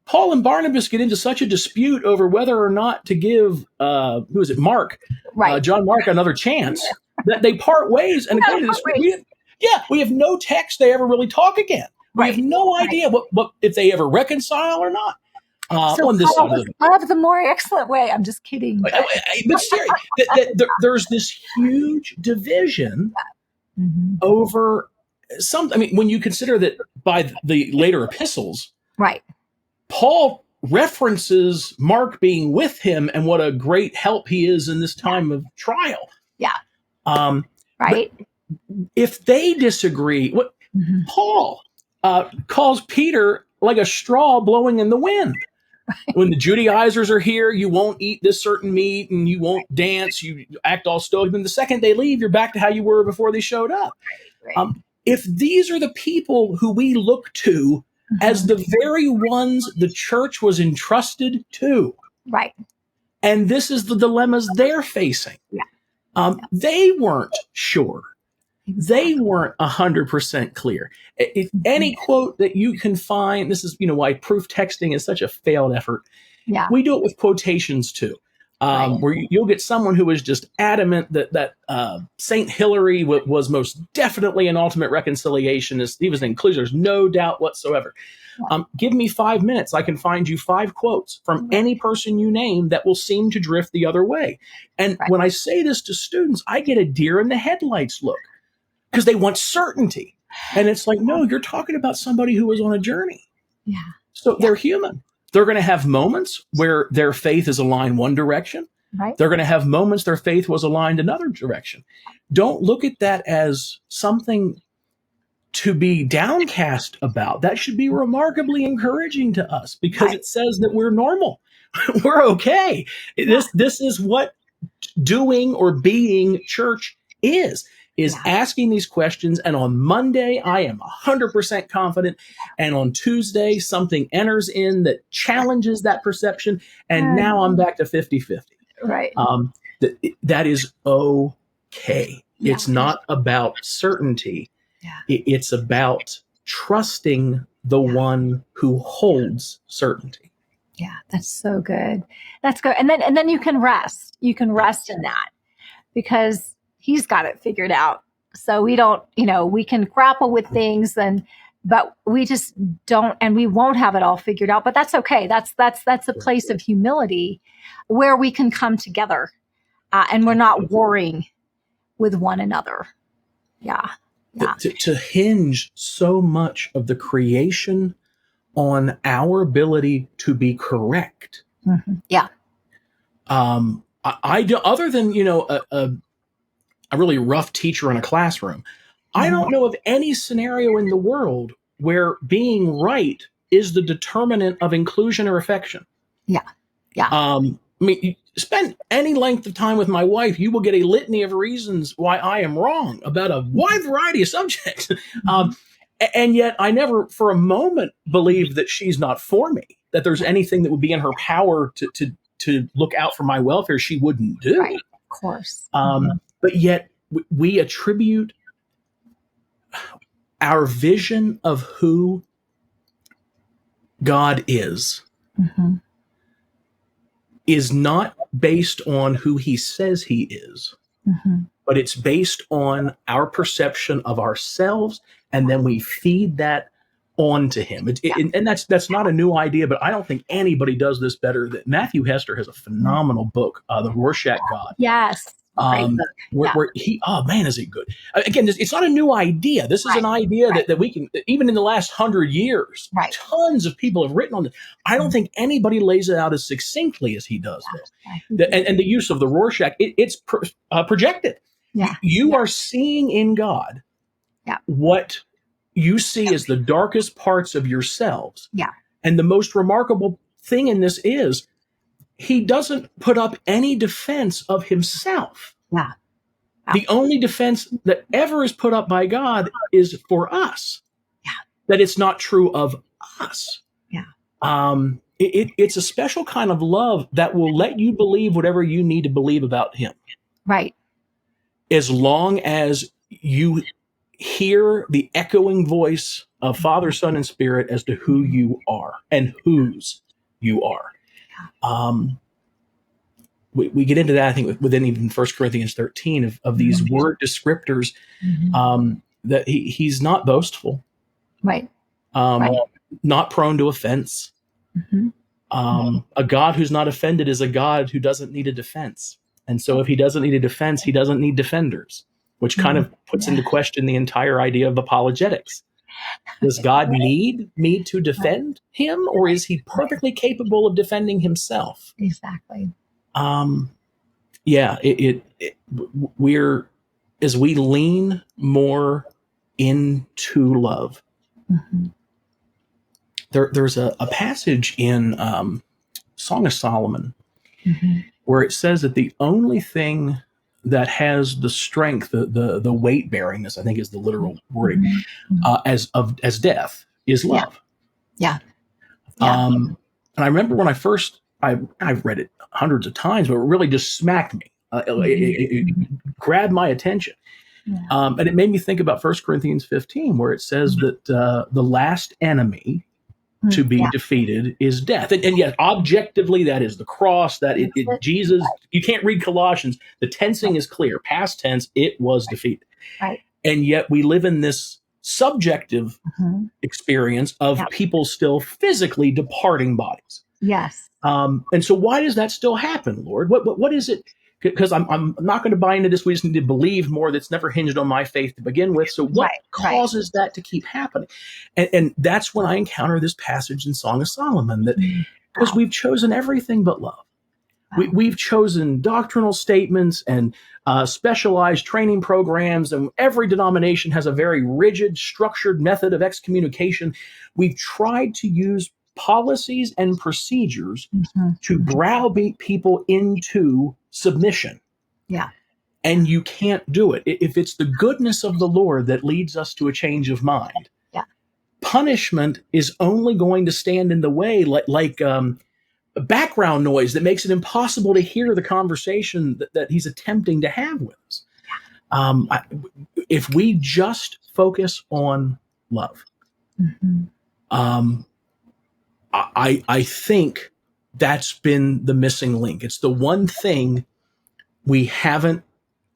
Paul and Barnabas get into such a dispute over whether or not to give, Mark, John Mark, another chance, that they part ways. And according to this, we have no text they ever really talk again. We have no idea what if they ever reconcile or not. So on this Paul was loved the more excellent way. I'm just kidding. But seriously, there's this huge division over some. I mean, when you consider that by the later epistles, Paul references Mark being with him and what a great help he is in this time of trial. If they disagree, Paul calls Peter like a straw blowing in the wind. When the Judaizers are here, you won't eat this certain meat and you won't dance. You act all stoic. And the second they leave, you're back to how you were before they showed up. If these are the people who we look to as the very ones the church was entrusted to, and this is the dilemmas they're facing, they weren't sure. They weren't 100% clear. If any quote that you can find, this is why proof texting is such a failed effort. Yeah. We do it with quotations too. Where you'll get someone who is just adamant that Saint Hilary was most definitely an ultimate reconciliationist. He was an inclusionist. There's no doubt whatsoever. Give me 5 minutes. I can find you 5 quotes from any person you name that will seem to drift the other way. And when I say this to students, I get a deer in the headlights look because they want certainty. And it's like, no, you're talking about somebody who was on a journey. Yeah. So they're human. They're going to have moments where their faith is aligned one direction. Right. They're going to have moments their faith was aligned another direction. Don't look at that as something to be downcast about. That should be remarkably encouraging to us because it says that we're normal. We're okay. This is what doing or being church is asking these questions. And on Monday, I am 100% confident. And on Tuesday, something enters in that challenges that perception. And now I'm back to 50-50. Right. That is okay. Yeah. It's not about certainty. Yeah. It's about trusting the one who holds certainty. Yeah, that's so good. That's good. And then you can rest. You can rest in that because he's got it figured out. So we don't, we can grapple with things but we just don't, and we won't have it all figured out, but that's okay. That's a place of humility where we can come together and we're not warring with one another. Yeah. To hinge so much of the creation on our ability to be correct. Mm-hmm. Yeah. I do, other than, a really rough teacher in a classroom, I don't know of any scenario in the world where being right is the determinant of inclusion or affection. Yeah. Yeah. I mean, you spend any length of time with my wife, you will get a litany of reasons why I am wrong about a wide variety of subjects. And yet I never for a moment believed that she's not for me, that there's anything that would be in her power to look out for my welfare she wouldn't do. Right. Of course. But yet we attribute our vision of who God is not based on who he says he is, but it's based on our perception of ourselves, and then we feed that on to him. And that's not a new idea, but I don't think anybody does this better. That Matthew Hester has a phenomenal book, The Rorschach God. Yes. Where he, oh man, is it good? Again, it's not a new idea. This is an idea that we can, even in the last 100 years, tons of people have written on this. I don't think anybody lays it out as succinctly as he does this. And the use of the Rorschach, it's projected. Yeah. You are seeing in God what you see as the darkest parts of yourselves. Yeah. And the most remarkable thing in this is he doesn't put up any defense of himself. Yeah. The only defense that ever is put up by God is for us. Yeah. That it's not true of us. Yeah. It's a special kind of love that will let you believe whatever you need to believe about him. Right. As long as you hear the echoing voice of Father, Son, and Spirit as to who you are and whose you are. We get into that, I think, within even 1 Corinthians 13 of these word descriptors, that he's not boastful, right? Not prone to offense. A God who's not offended is a God who doesn't need a defense. And so if he doesn't need a defense, he doesn't need defenders, which kind of puts into question the entire idea of apologetics. Does God need me to defend him, or is he perfectly capable of defending himself? Exactly. We're, as we lean more into love, there's a passage in Song of Solomon where it says that the only thing that has the strength, the weight bearingness, I think is the literal wording, as death is love. Yeah. And I remember when I've read it hundreds of times, but it really just smacked me. It grabbed my attention. And it made me think about 1 Corinthians 15, where it says that the last enemy to be defeated is death. And yet, objectively, that is the cross, Jesus, you can't read Colossians. The tensing is clear. Past tense, it was defeated. Right. And yet we live in this subjective experience of people still physically departing bodies. Yes. And so why does that still happen, Lord? What is it? Because I'm not going to buy into this. We just need to believe more. That's never hinged on my faith to begin with. So what causes that to keep happening? And that's when I encounter this passage in Song of Solomon, that because we've chosen everything but love. We've chosen doctrinal statements and specialized training programs, and every denomination has a very rigid, structured method of excommunication. We've tried to use policies and procedures to browbeat people into submission. Yeah. And you can't do it. If it's the goodness of the Lord that leads us to a change of mind, punishment is only going to stand in the way like background noise that makes it impossible to hear the conversation that he's attempting to have with us. If we just focus on love, I think that's been the missing link. It's the one thing we haven't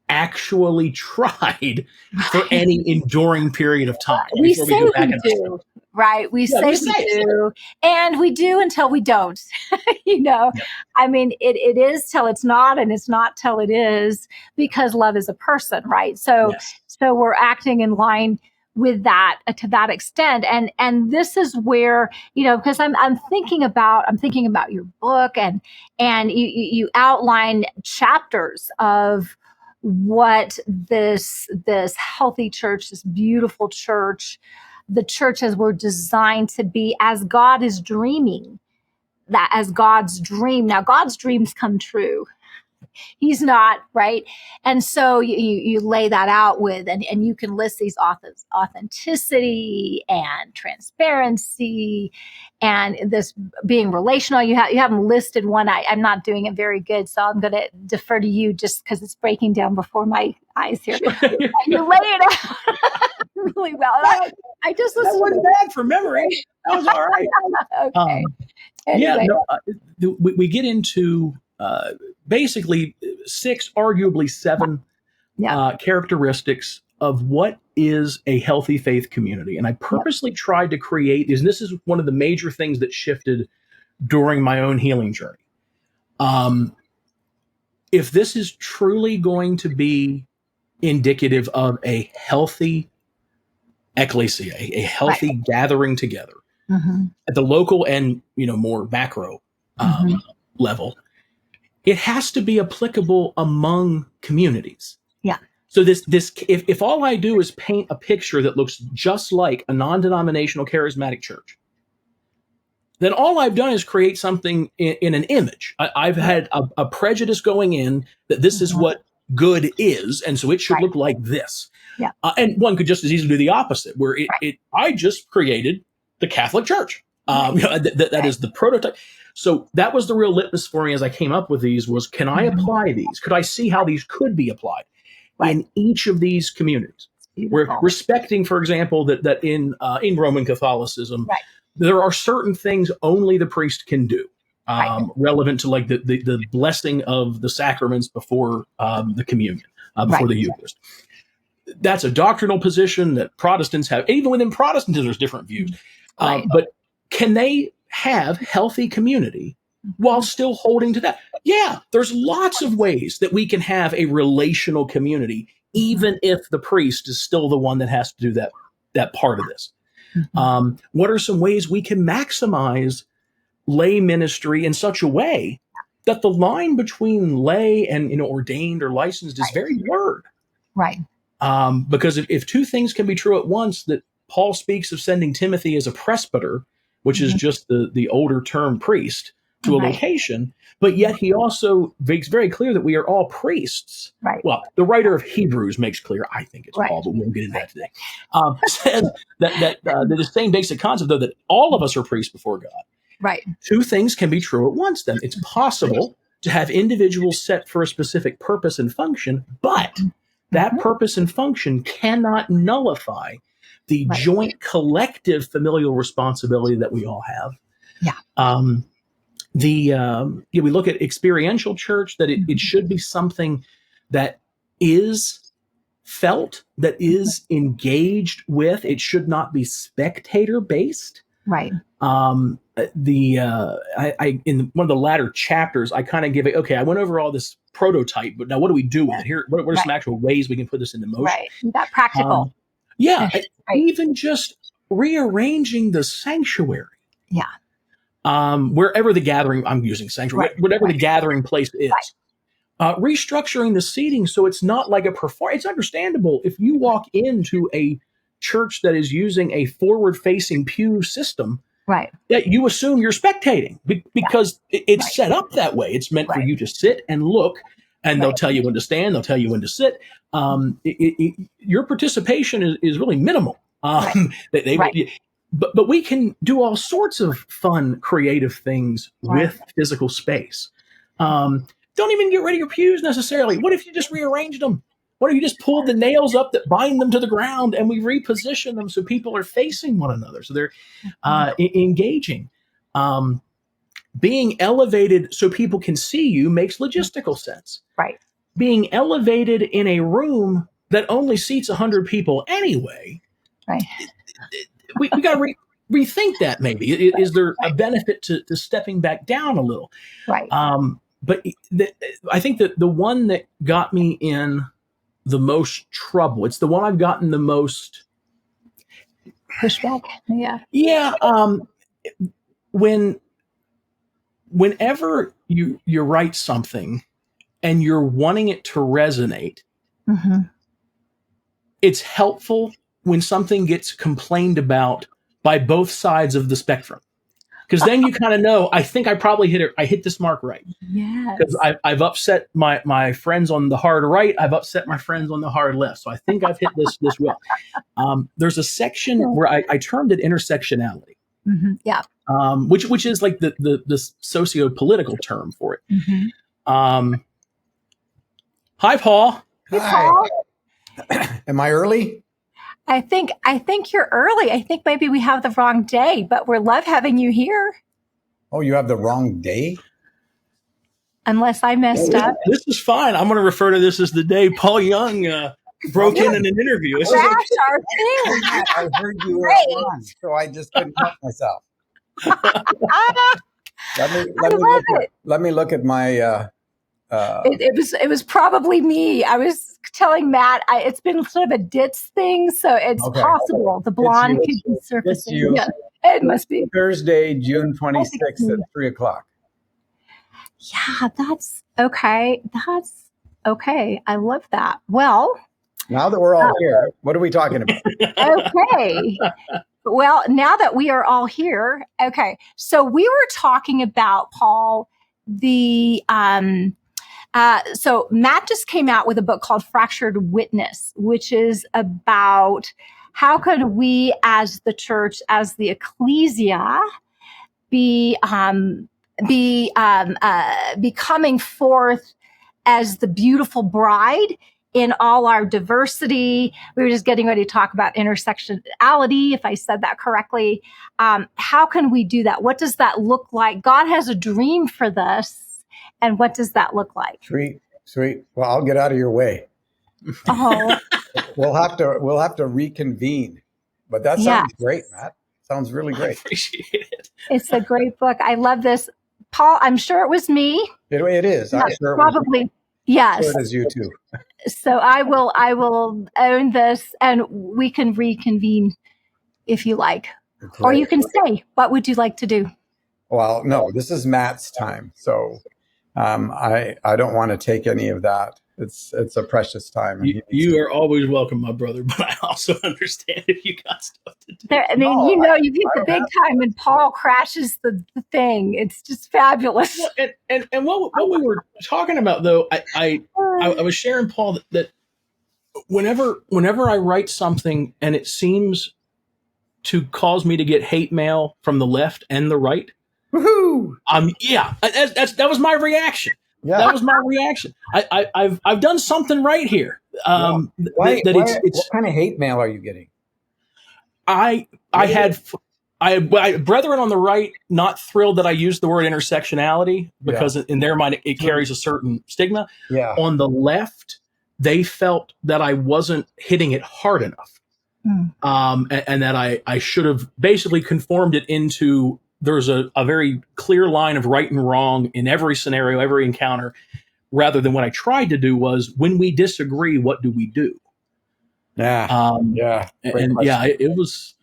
actually tried for any enduring period of time. We say we do, right? We say we do, and we do until we don't. I mean, it is till it's not, and it's not till it is, because love is a person, right? So we're acting in line with that to that extent, and this is where, because I'm thinking about your book, and you outline chapters of what this healthy church, this beautiful church, the church as we're designed to be, as God is dreaming, that as God's dream. Now, God's dreams come true. He's not, right? And so you lay that out with, and you can list these authors, authenticity and transparency and this being relational. You haven't listed one. I'm not doing it very good, so I'm going to defer to you just because it's breaking down before my eyes here. You lay it out really well. And I just listened. That wasn't bad for memory. That was all right. Okay. Anyway. We get into basically 6, arguably 7 characteristics of what is a healthy faith community. And I purposely tried to create these, and this is one of the major things that shifted during my own healing journey. If this is truly going to be indicative of a healthy Ekklēsia, a healthy gathering together at the local and more macro level, it has to be applicable among communities. Yeah. So if all I do is paint a picture that looks just like a non-denominational charismatic church, then all I've done is create something in an image. I've had a prejudice going in that this is what good is, and so it should look like this. Yeah. And one could just as easily do the opposite, where I just created the Catholic Church. That is the prototype. So that was the real litmus for me as I came up with these was, can I apply these? Could I see how these could be applied in each of these communities? We're respecting, for example, that in Roman Catholicism, there are certain things only the priest can do, relevant to like the blessing of the sacraments before the communion, before the Eucharist. That's a doctrinal position that Protestants have. Even within Protestantism, there's different views. But can they have healthy community while still holding to that? Yeah, there's lots of ways that we can have a relational community, even if the priest is still the one that has to do that part of this. What are some ways we can maximize lay ministry in such a way that the line between lay and ordained or licensed is very blurred? Right. Because if two things can be true at once, that Paul speaks of sending Timothy as a presbyter, which is just the older term priest, to a location, but yet he also makes very clear that we are all priests. Right. Well, the writer of Hebrews makes clear, I think it's Paul, but we won't get into that today, says that the same basic concept, though, that all of us are priests before God. Right. Two things can be true at once, then. It's possible to have individuals set for a specific purpose and function, but that purpose and function cannot nullify the joint collective familial responsibility that we all have. Yeah. We look at experiential church, that it should be something that is felt, that is engaged with. It should not be spectator based. Right. I in one of the latter chapters, I kind of give it. Okay, I went over all this prototype, but now what do we do with it? Here, what are some actual ways we can put this into motion? Right. That practical. Right. Even just rearranging the sanctuary. Yeah. Wherever the gathering, I'm using sanctuary, whatever the gathering place is. Restructuring the seating so it's not like a performance. It's understandable if you walk into a church that is using a forward-facing pew system, that you assume you're spectating because it's set up that way. It's meant for you to sit and look, and they'll tell you when to stand, they'll tell you when to sit. Your participation is really minimal. But we can do all sorts of fun, creative things with physical space. Don't even get rid of your pews necessarily. What if you just rearranged them? What if you just pulled the nails up that bind them to the ground and we reposition them so people are facing one another, so they're engaging? Being elevated so people can see you makes logistical sense. Right. Being elevated in a room that only seats 100 people anyway. Right. We got to rethink that maybe. Is there a benefit to stepping back down a little? Right. But I think that the one that got me in the most trouble, it's the one I've gotten the most pushback. Yeah. Yeah. Whenever you write something and you're wanting it to resonate, it's helpful when something gets complained about by both sides of the spectrum. Because then you kind of know, I think I probably hit this mark right. Yes. Because I've upset my friends on the hard right. I've upset my friends on the hard left. So I think I've hit this well. There's a section where I termed it intersectionality. Yeah. Which is like the socio-political term for it. Hi, Paul. Hi. Am I early? I think you're early. I think maybe we have the wrong day, but we love having you here. Oh, you have the wrong day? Unless I messed up. This is fine. I'm going to refer to this as the day Paul Young broke in an interview. That's our thing. I heard you were on, so I just couldn't help myself. Let me look at my. It was probably me. I was telling Matt it's been sort of a ditz thing, so it's possible the blonde could be surfacing. Yeah, it must be Thursday, June 26th at 3:00. Yeah, that's okay. That's okay. I love that. Well, now that we're all here, what are we talking about? Okay. Well, now that we are all here, okay. So we were talking about, Paul, so Matt just came out with a book called Fractured Witness, which is about how could we as the church, as the Ekklēsia, be coming forth as the beautiful bride in all our diversity. We were just getting ready to talk about intersectionality, if I said that correctly. How can we do that? What does that look like? God has a dream for this. And what does that look like? Sweet. Well, I'll get out of your way. Oh. We'll have to reconvene. But that sounds great, Matt. Sounds really great. I appreciate it. It's a great book. I love this. Paul, I'm sure it was me. It is. I'm sure probably. It was yes. Sure it is you too. So I will own this, and we can reconvene if you like. Great. Or you can stay. What would you like to do? Well, no, this is Matt's time. So I don't want to take any of that. It's a precious time. You are always welcome, my brother, but I also understand if you got stuff to do. You've hit the big time when Paul crashes the thing. It's just fabulous. Well, and what we were talking about, though, I was sharing, Paul, that whenever I write something and it seems to cause me to get hate mail from the left and the right, woohoo! That was my reaction. Yeah. That was my reaction. I've done something right here. What kind of hate mail are you getting? I had brethren on the right not thrilled that I used the word intersectionality because in their mind it carries a certain stigma. Yeah. On the left, they felt that I wasn't hitting it hard enough, and that I should have basically conformed it into there's a very clear line of right and wrong in every scenario, every encounter, rather than what I tried to do was when we disagree, what do we do? Yeah. It was.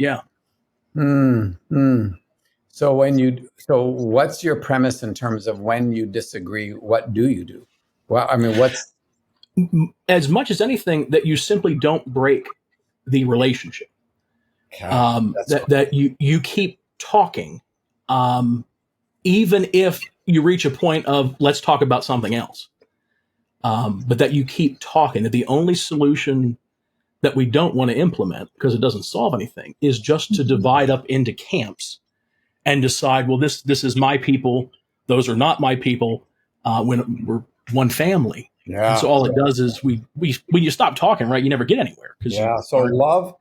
So what's your premise in terms of when you disagree, what do you do? Well, I mean, what's as much as anything that you simply don't break the relationship. That you keep talking, even if you reach a point of let's talk about something else. But that you keep talking, that the only solution that we don't want to implement, because it doesn't solve anything, is just to divide up into camps and decide, well, this is my people, those are not my people, when we're one family. Yeah. And so all it does is when you stop talking, right, you never get anywhere. So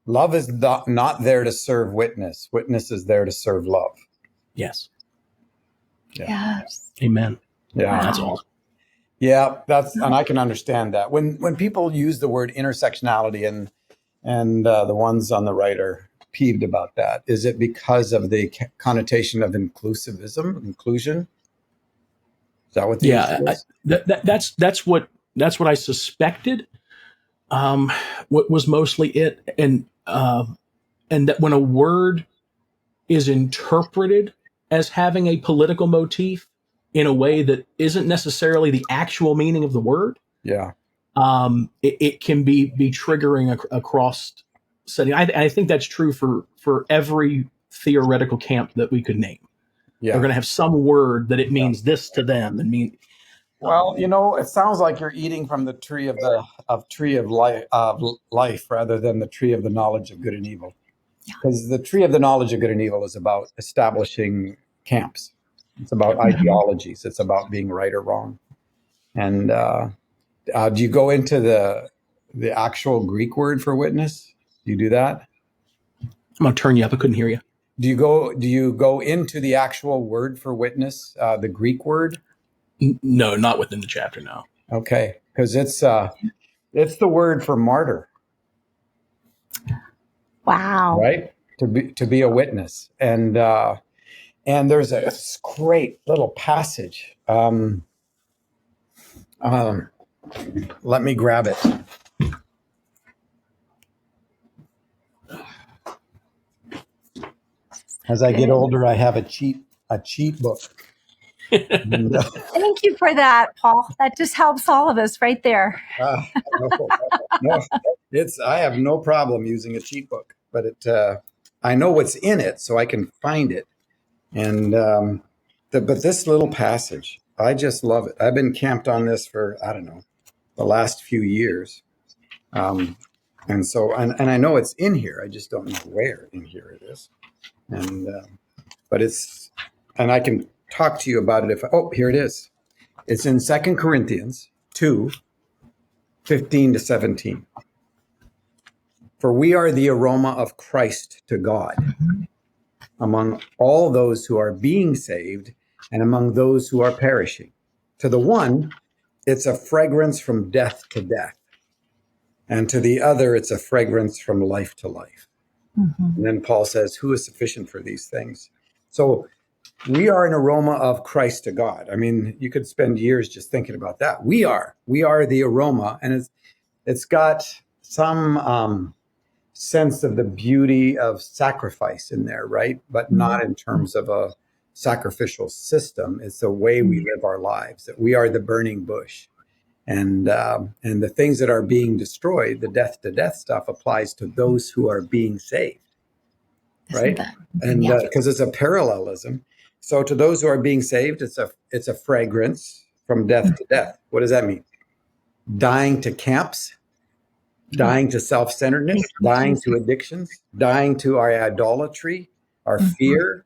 love is not there to serve witness. Witness is there to serve love. Yes. Yeah. Yes. Amen. Yeah. That's awesome. Yeah, and I can understand that. When people use the word intersectionality and the ones on the right are peeved about that, is it because of the connotation of inclusion? Is that what the issue is? That's what I suspected. What was mostly it, and that when a word is interpreted as having a political motif in a way that isn't necessarily the actual meaning of the word, it can be triggering across setting. I think that's true for every theoretical camp that we could name. Yeah. They're going to have some word that it means this to them and mean. Well, it sounds like you're eating from the tree of life rather than the tree of the knowledge of good and evil. Because the tree of the knowledge of good and evil is about establishing camps. It's about ideologies. It's about being right or wrong. And do you go into the actual Greek word for witness? Do you do that? I'm going to turn you up. I couldn't hear you. Do you go into the actual word for witness, the Greek word? No, not within the chapter. No. Okay, because it's the word for martyr. Wow. Right? To be a witness, and there's a great little passage. Let me grab it. As I get older, I have a cheat book. Thank you for that, Paul. That just helps all of us right there. No, I have no problem using a cheat book, but I know what's in it, so I can find it. And but this little passage, I just love it. I've been camped on this for the last few years, and I know it's in here. I just don't know where in here it is. And but I can talk to you about it here it is. It's in 2 Corinthians 2:15-17. For we are the aroma of Christ to God among all those who are being saved and among those who are perishing. To the one, it's a fragrance from death to death. And to the other, it's a fragrance from life to life. And then Paul says, who is sufficient for these things? So we are an aroma of Christ to God. I mean, you could spend years just thinking about that. We are the aroma, and it's got some sense of the beauty of sacrifice in there, right? But not in terms of a sacrificial system. It's the way we live our lives, that we are the burning bush. And the things that are being destroyed, the death to death stuff, applies to those who are being saved, right? And because it's a parallelism. So to those who are being saved, it's a fragrance from death to death. What does that mean? Dying to camps, dying to self-centeredness, dying to addictions, dying to our idolatry, our fear,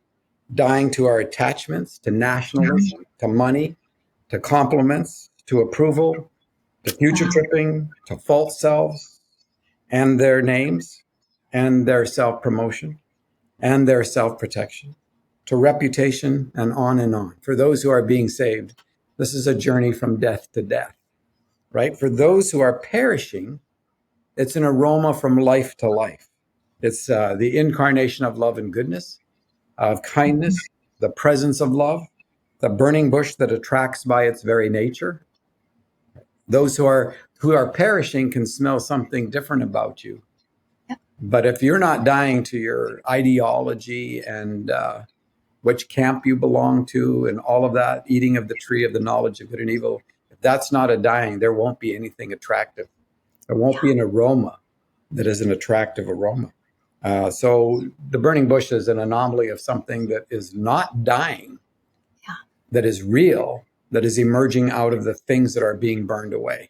dying to our attachments, to nationalism, to money, to compliments, to approval, to future tripping, to false selves and their names, and their self-promotion and their self-protection, to reputation, and on and on. For those who are being saved, this is a journey from death to death, right? For those who are perishing, it's an aroma from life to life. It's the incarnation of love and goodness, of kindness, the presence of love, the burning bush that attracts by its very nature. Those who are perishing can smell something different about you. Yep. But if you're not dying to your ideology and which camp you belong to and all of that, eating of the tree of the knowledge of good and evil, if that's not a dying, there won't be anything attractive. There won't be an aroma that is an attractive aroma. So the burning bush is an anomaly of something that is not dying, that is real, that is emerging out of the things that are being burned away.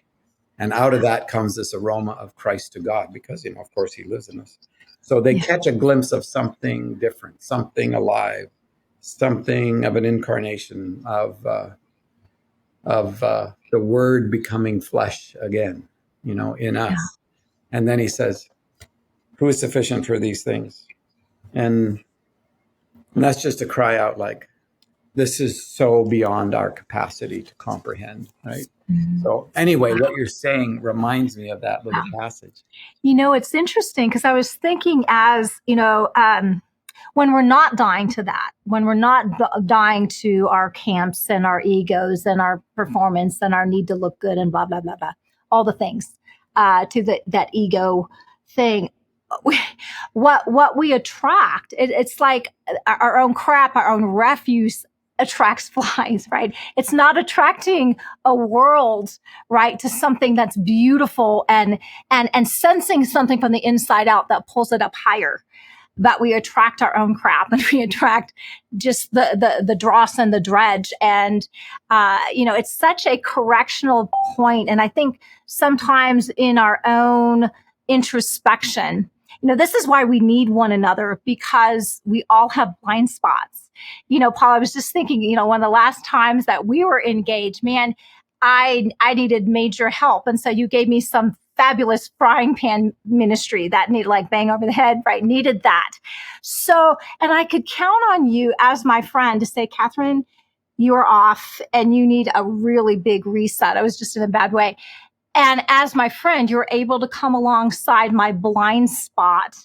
And out of that comes this aroma of Christ to God, because, of course, he lives in us. So they catch a glimpse of something different, something alive, something of an incarnation of the Word becoming flesh again, in us. And then he says, who is sufficient for these things? And that's just a cry out like, this is so beyond our capacity to comprehend, right? Mm-hmm. So anyway, what you're saying reminds me of that little passage. It's interesting because I was thinking when we're not dying to that, when we're not dying to our camps and our egos and our performance and our need to look good and blah, blah, blah, blah, all the things to that ego thing, what we attract, it's like our own crap, our own refuse attracts flies, right? It's not attracting a world, right, to something that's beautiful and sensing something from the inside out that pulls it up higher. But we attract our own crap, and we attract just the dross and the dredge. And, it's such a correctional point. And I think sometimes in our own introspection, this is why we need one another, because we all have blind spots. Paul, I was just thinking, one of the last times that we were engaged, man, I needed major help. And so you gave me some fabulous frying pan ministry that needed bang over the head, right? Needed that. So, and I could count on you as my friend to say, Catherine, you are off and you need a really big reset. I was just in a bad way. And as my friend, you're able to come alongside my blind spot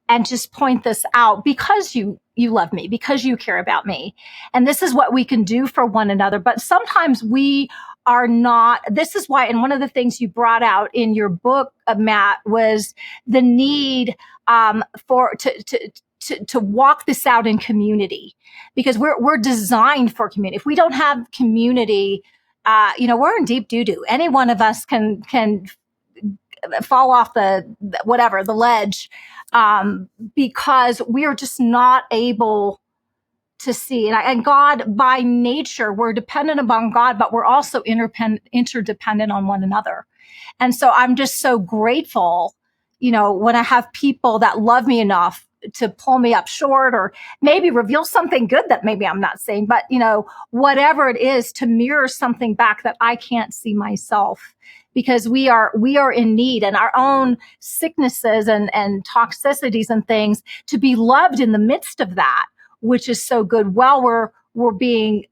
and just point this out because you love me, because you care about me. And this is what we can do for one another. But sometimes we are not. This is why, and one of the things you brought out in your book, Matt, was the need to walk this out in community, because we're designed for community. If we don't have community, we're in deep doo-doo. Any one of us can fall off the ledge, because we are just not able to see. And God, by nature, we're dependent upon God, but we're also interdependent on one another. And so I'm just so grateful, when I have people that love me enough to pull me up short, or maybe reveal something good that maybe I'm not saying, but, whatever it is, to mirror something back that I can't see myself. Because we are in need, and our own sicknesses and toxicities and things, to be loved in the midst of that, which is so good. While we're being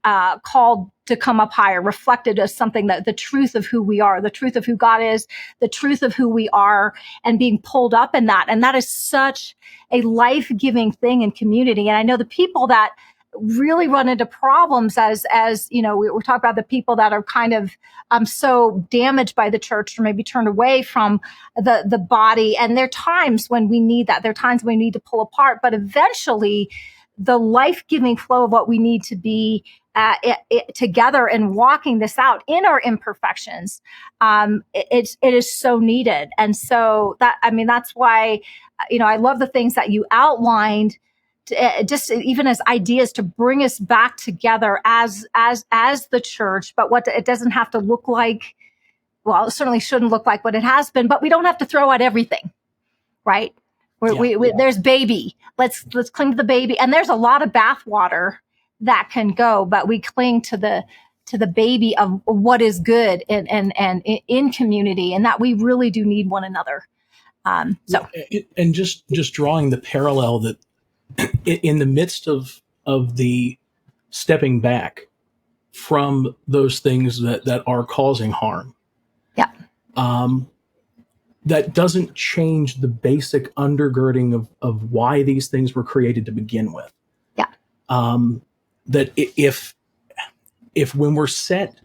called to come up higher, reflected as something that the truth of who we are, the truth of who God is, the truth of who we are, and being pulled up in that. And that is such a life-giving thing in community. And I know the people that really run into problems as we're talking about the people that are kind of so damaged by the church, or maybe turned away from the body. And there are times when we need that. There are times when we need to pull apart, but eventually the life-giving flow of what we need to be together and walking this out in our imperfections, it is so needed. And so that's why, I love the things that you outlined, just even as ideas to bring us back together as the church, but what it doesn't have to look like. Well, it certainly shouldn't look like what it has been, but we don't have to throw out everything, right? There's baby. Let's cling to the baby, and there's a lot of bathwater that can go, but we cling to the baby of what is good and in community, and that we really do need one another. And just drawing the parallel that in the midst of the stepping back from those things that are causing harm, that doesn't change the basic undergirding of why these things were created to begin with. That if when we're set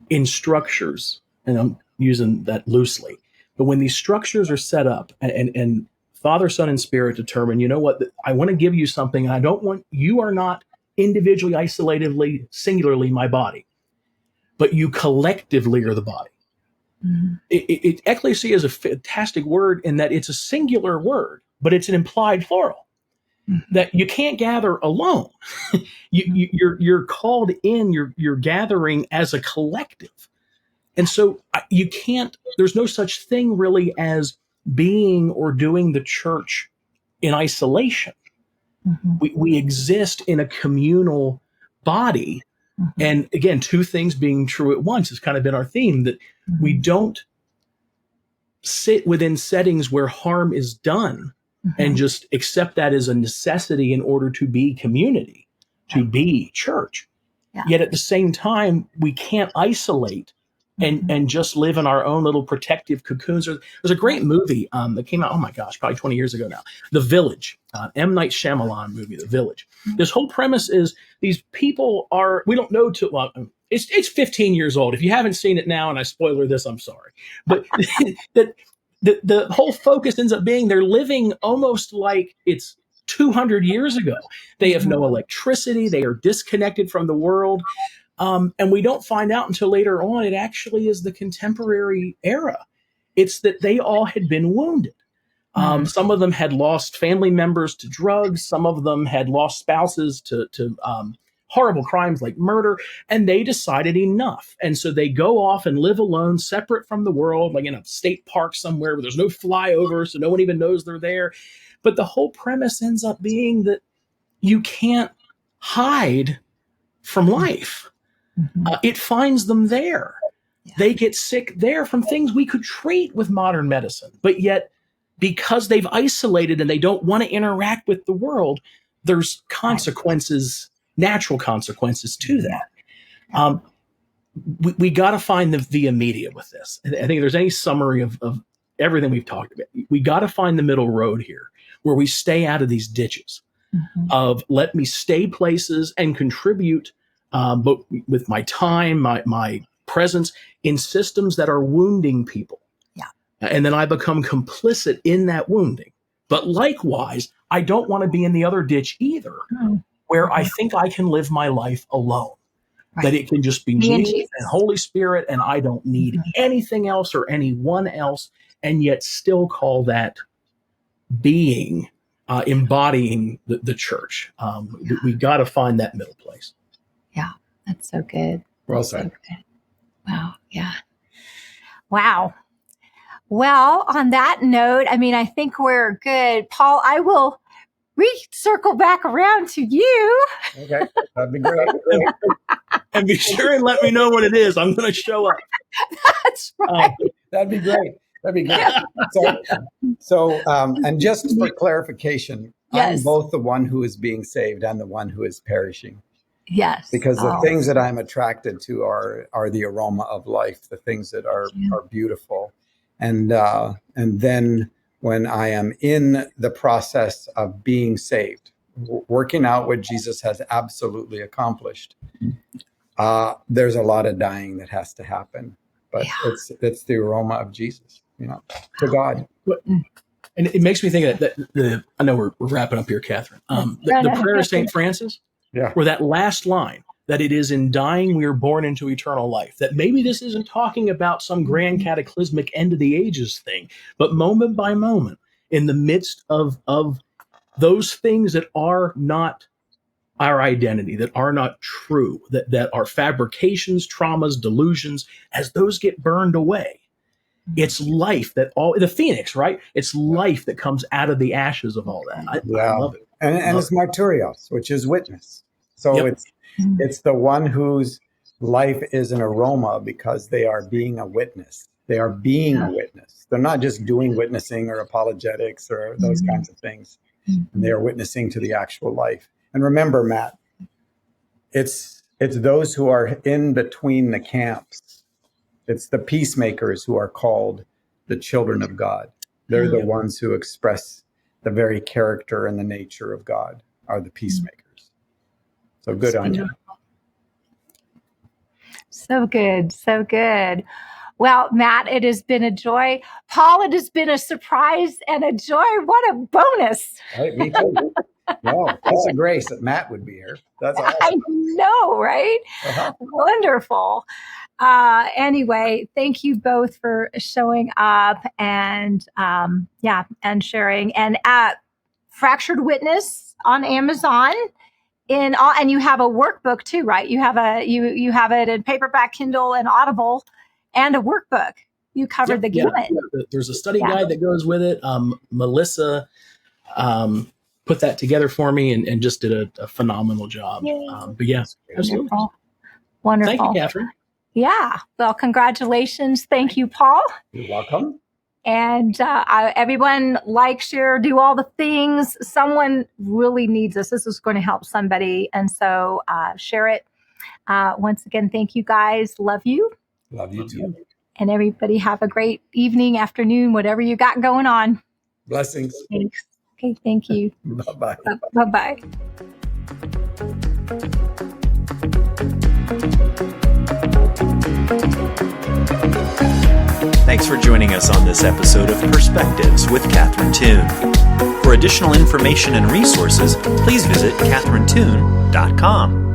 in structures, and I'm using that loosely, but when these structures are set up and Father, Son, and Spirit determine, you know what, I want to give you something, and I don't want, you are not individually, isolatedly, singularly my body, but you collectively are the body. Ekklēsia is a fantastic word in that it's a singular word, but it's an implied plural. That you can't gather alone. You're called in. You're gathering as a collective, and so you can't. There's no such thing really as being or doing the church in isolation. We exist in a communal body, and again, two things being true at once has kind of been our theme. That we don't sit within settings where harm is done. And just accept that as a necessity in order to be community, to be church. Yet at the same time, we can't isolate and just live in our own little protective cocoons. There's a great movie that came out, oh my gosh, probably 20 years ago now, The Village, M. Night Shyamalan movie, The Village. This whole premise is these people are, we don't know well, it's 15 years old. If you haven't seen it now and I spoiler this, I'm sorry. But that the whole focus ends up being they're living almost like it's 200 years ago. They have no electricity. They are disconnected from the world. And we don't find out until later on it actually is the contemporary era. It's that they all had been wounded. Some of them had lost family members to drugs. Some of them had lost spouses to horrible crimes like murder, and they decided enough. And so they go off and live alone, separate from the world, like in a state park somewhere where there's no flyover, so no one even knows they're there. But the whole premise ends up being that you can't hide from life. It finds them there. They get sick there from things we could treat with modern medicine. But yet, because they've isolated and they don't want to interact with the world, there's consequences, natural consequences to that. We got to find the via media with this. I think if there's any summary of everything we've talked about, we got to find the middle road here where we stay out of these ditches of let me stay places and contribute but with my time, my presence in systems that are wounding people. And then I become complicit in that wounding. But likewise, I don't want to be in the other ditch either, where I think I can live my life alone. That it can just be me and Holy Spirit, and I don't need anything else or anyone else, and yet still call that being, embodying the church. We got to find that middle place. Yeah, that's so good. Well said. So good. Wow. Yeah. Wow. Well, on that note, I mean, I think we're good. Paul, I will circle back around to you. Okay, that'd be great. And be sure and let me know what it is. I'm going to show up. That's right. That'd be great. That'd be great. So, and just for clarification, I'm both the one who is being saved and the one who is perishing. Yes. Because the things that I'm attracted to are the aroma of life, the things that are beautiful. And then when I am in the process of being saved, working out what Jesus has absolutely accomplished, there's a lot of dying that has to happen. But it's the aroma of Jesus, to God. And it makes me think that I know we're wrapping up here, Catherine. The prayer of St. Francis, where that last line, that it is in dying we are born into eternal life, that maybe this isn't talking about some grand cataclysmic end of the ages thing, but moment by moment, in the midst of those things that are not our identity, that are not true, that are fabrications, traumas, delusions, as those get burned away, it's life the phoenix, right? It's life that comes out of the ashes of all that. I love it. And it's martyrios, which is witness. So it's the one whose life is an aroma because they are being a witness. They are being a witness. They're not just doing witnessing or apologetics or those kinds of things. And they are witnessing to the actual life. And remember, Matt, it's those who are in between the camps. It's the peacemakers who are called the children of God. They're the ones who express the very character and the nature of God, are the peacemakers. So good on you. So good. So good. Well, Matt, it has been a joy. Paul, it has been a surprise and a joy. What a bonus. Right, me too. No, it's a grace that Matt would be here. That's awesome. I know, right? Wonderful. Anyway, thank you both for showing up and and sharing. And Fractured Witness on Amazon. And you have a workbook too, right? You have you have it in paperback, Kindle, and Audible, and a workbook. You covered the gamut. Yeah. There's a study guide that goes with it. Melissa put that together for me and just did a phenomenal job. But yes, absolutely. Wonderful. Thank you, Catherine. Yeah. Well, congratulations. Thank you, Paul. You're welcome. And everyone like, share, do all the things. Someone really needs this. This is going to help somebody. And so share it. Once again, thank you guys. Love you. Love you too. And everybody have a great evening, afternoon, whatever you got going on. Blessings. Thanks. Okay, thank you. Bye-bye. Bye-bye. Thanks for joining us on this episode of Perspectives with Catherine Toon. For additional information and resources, please visit catherinetoon.com.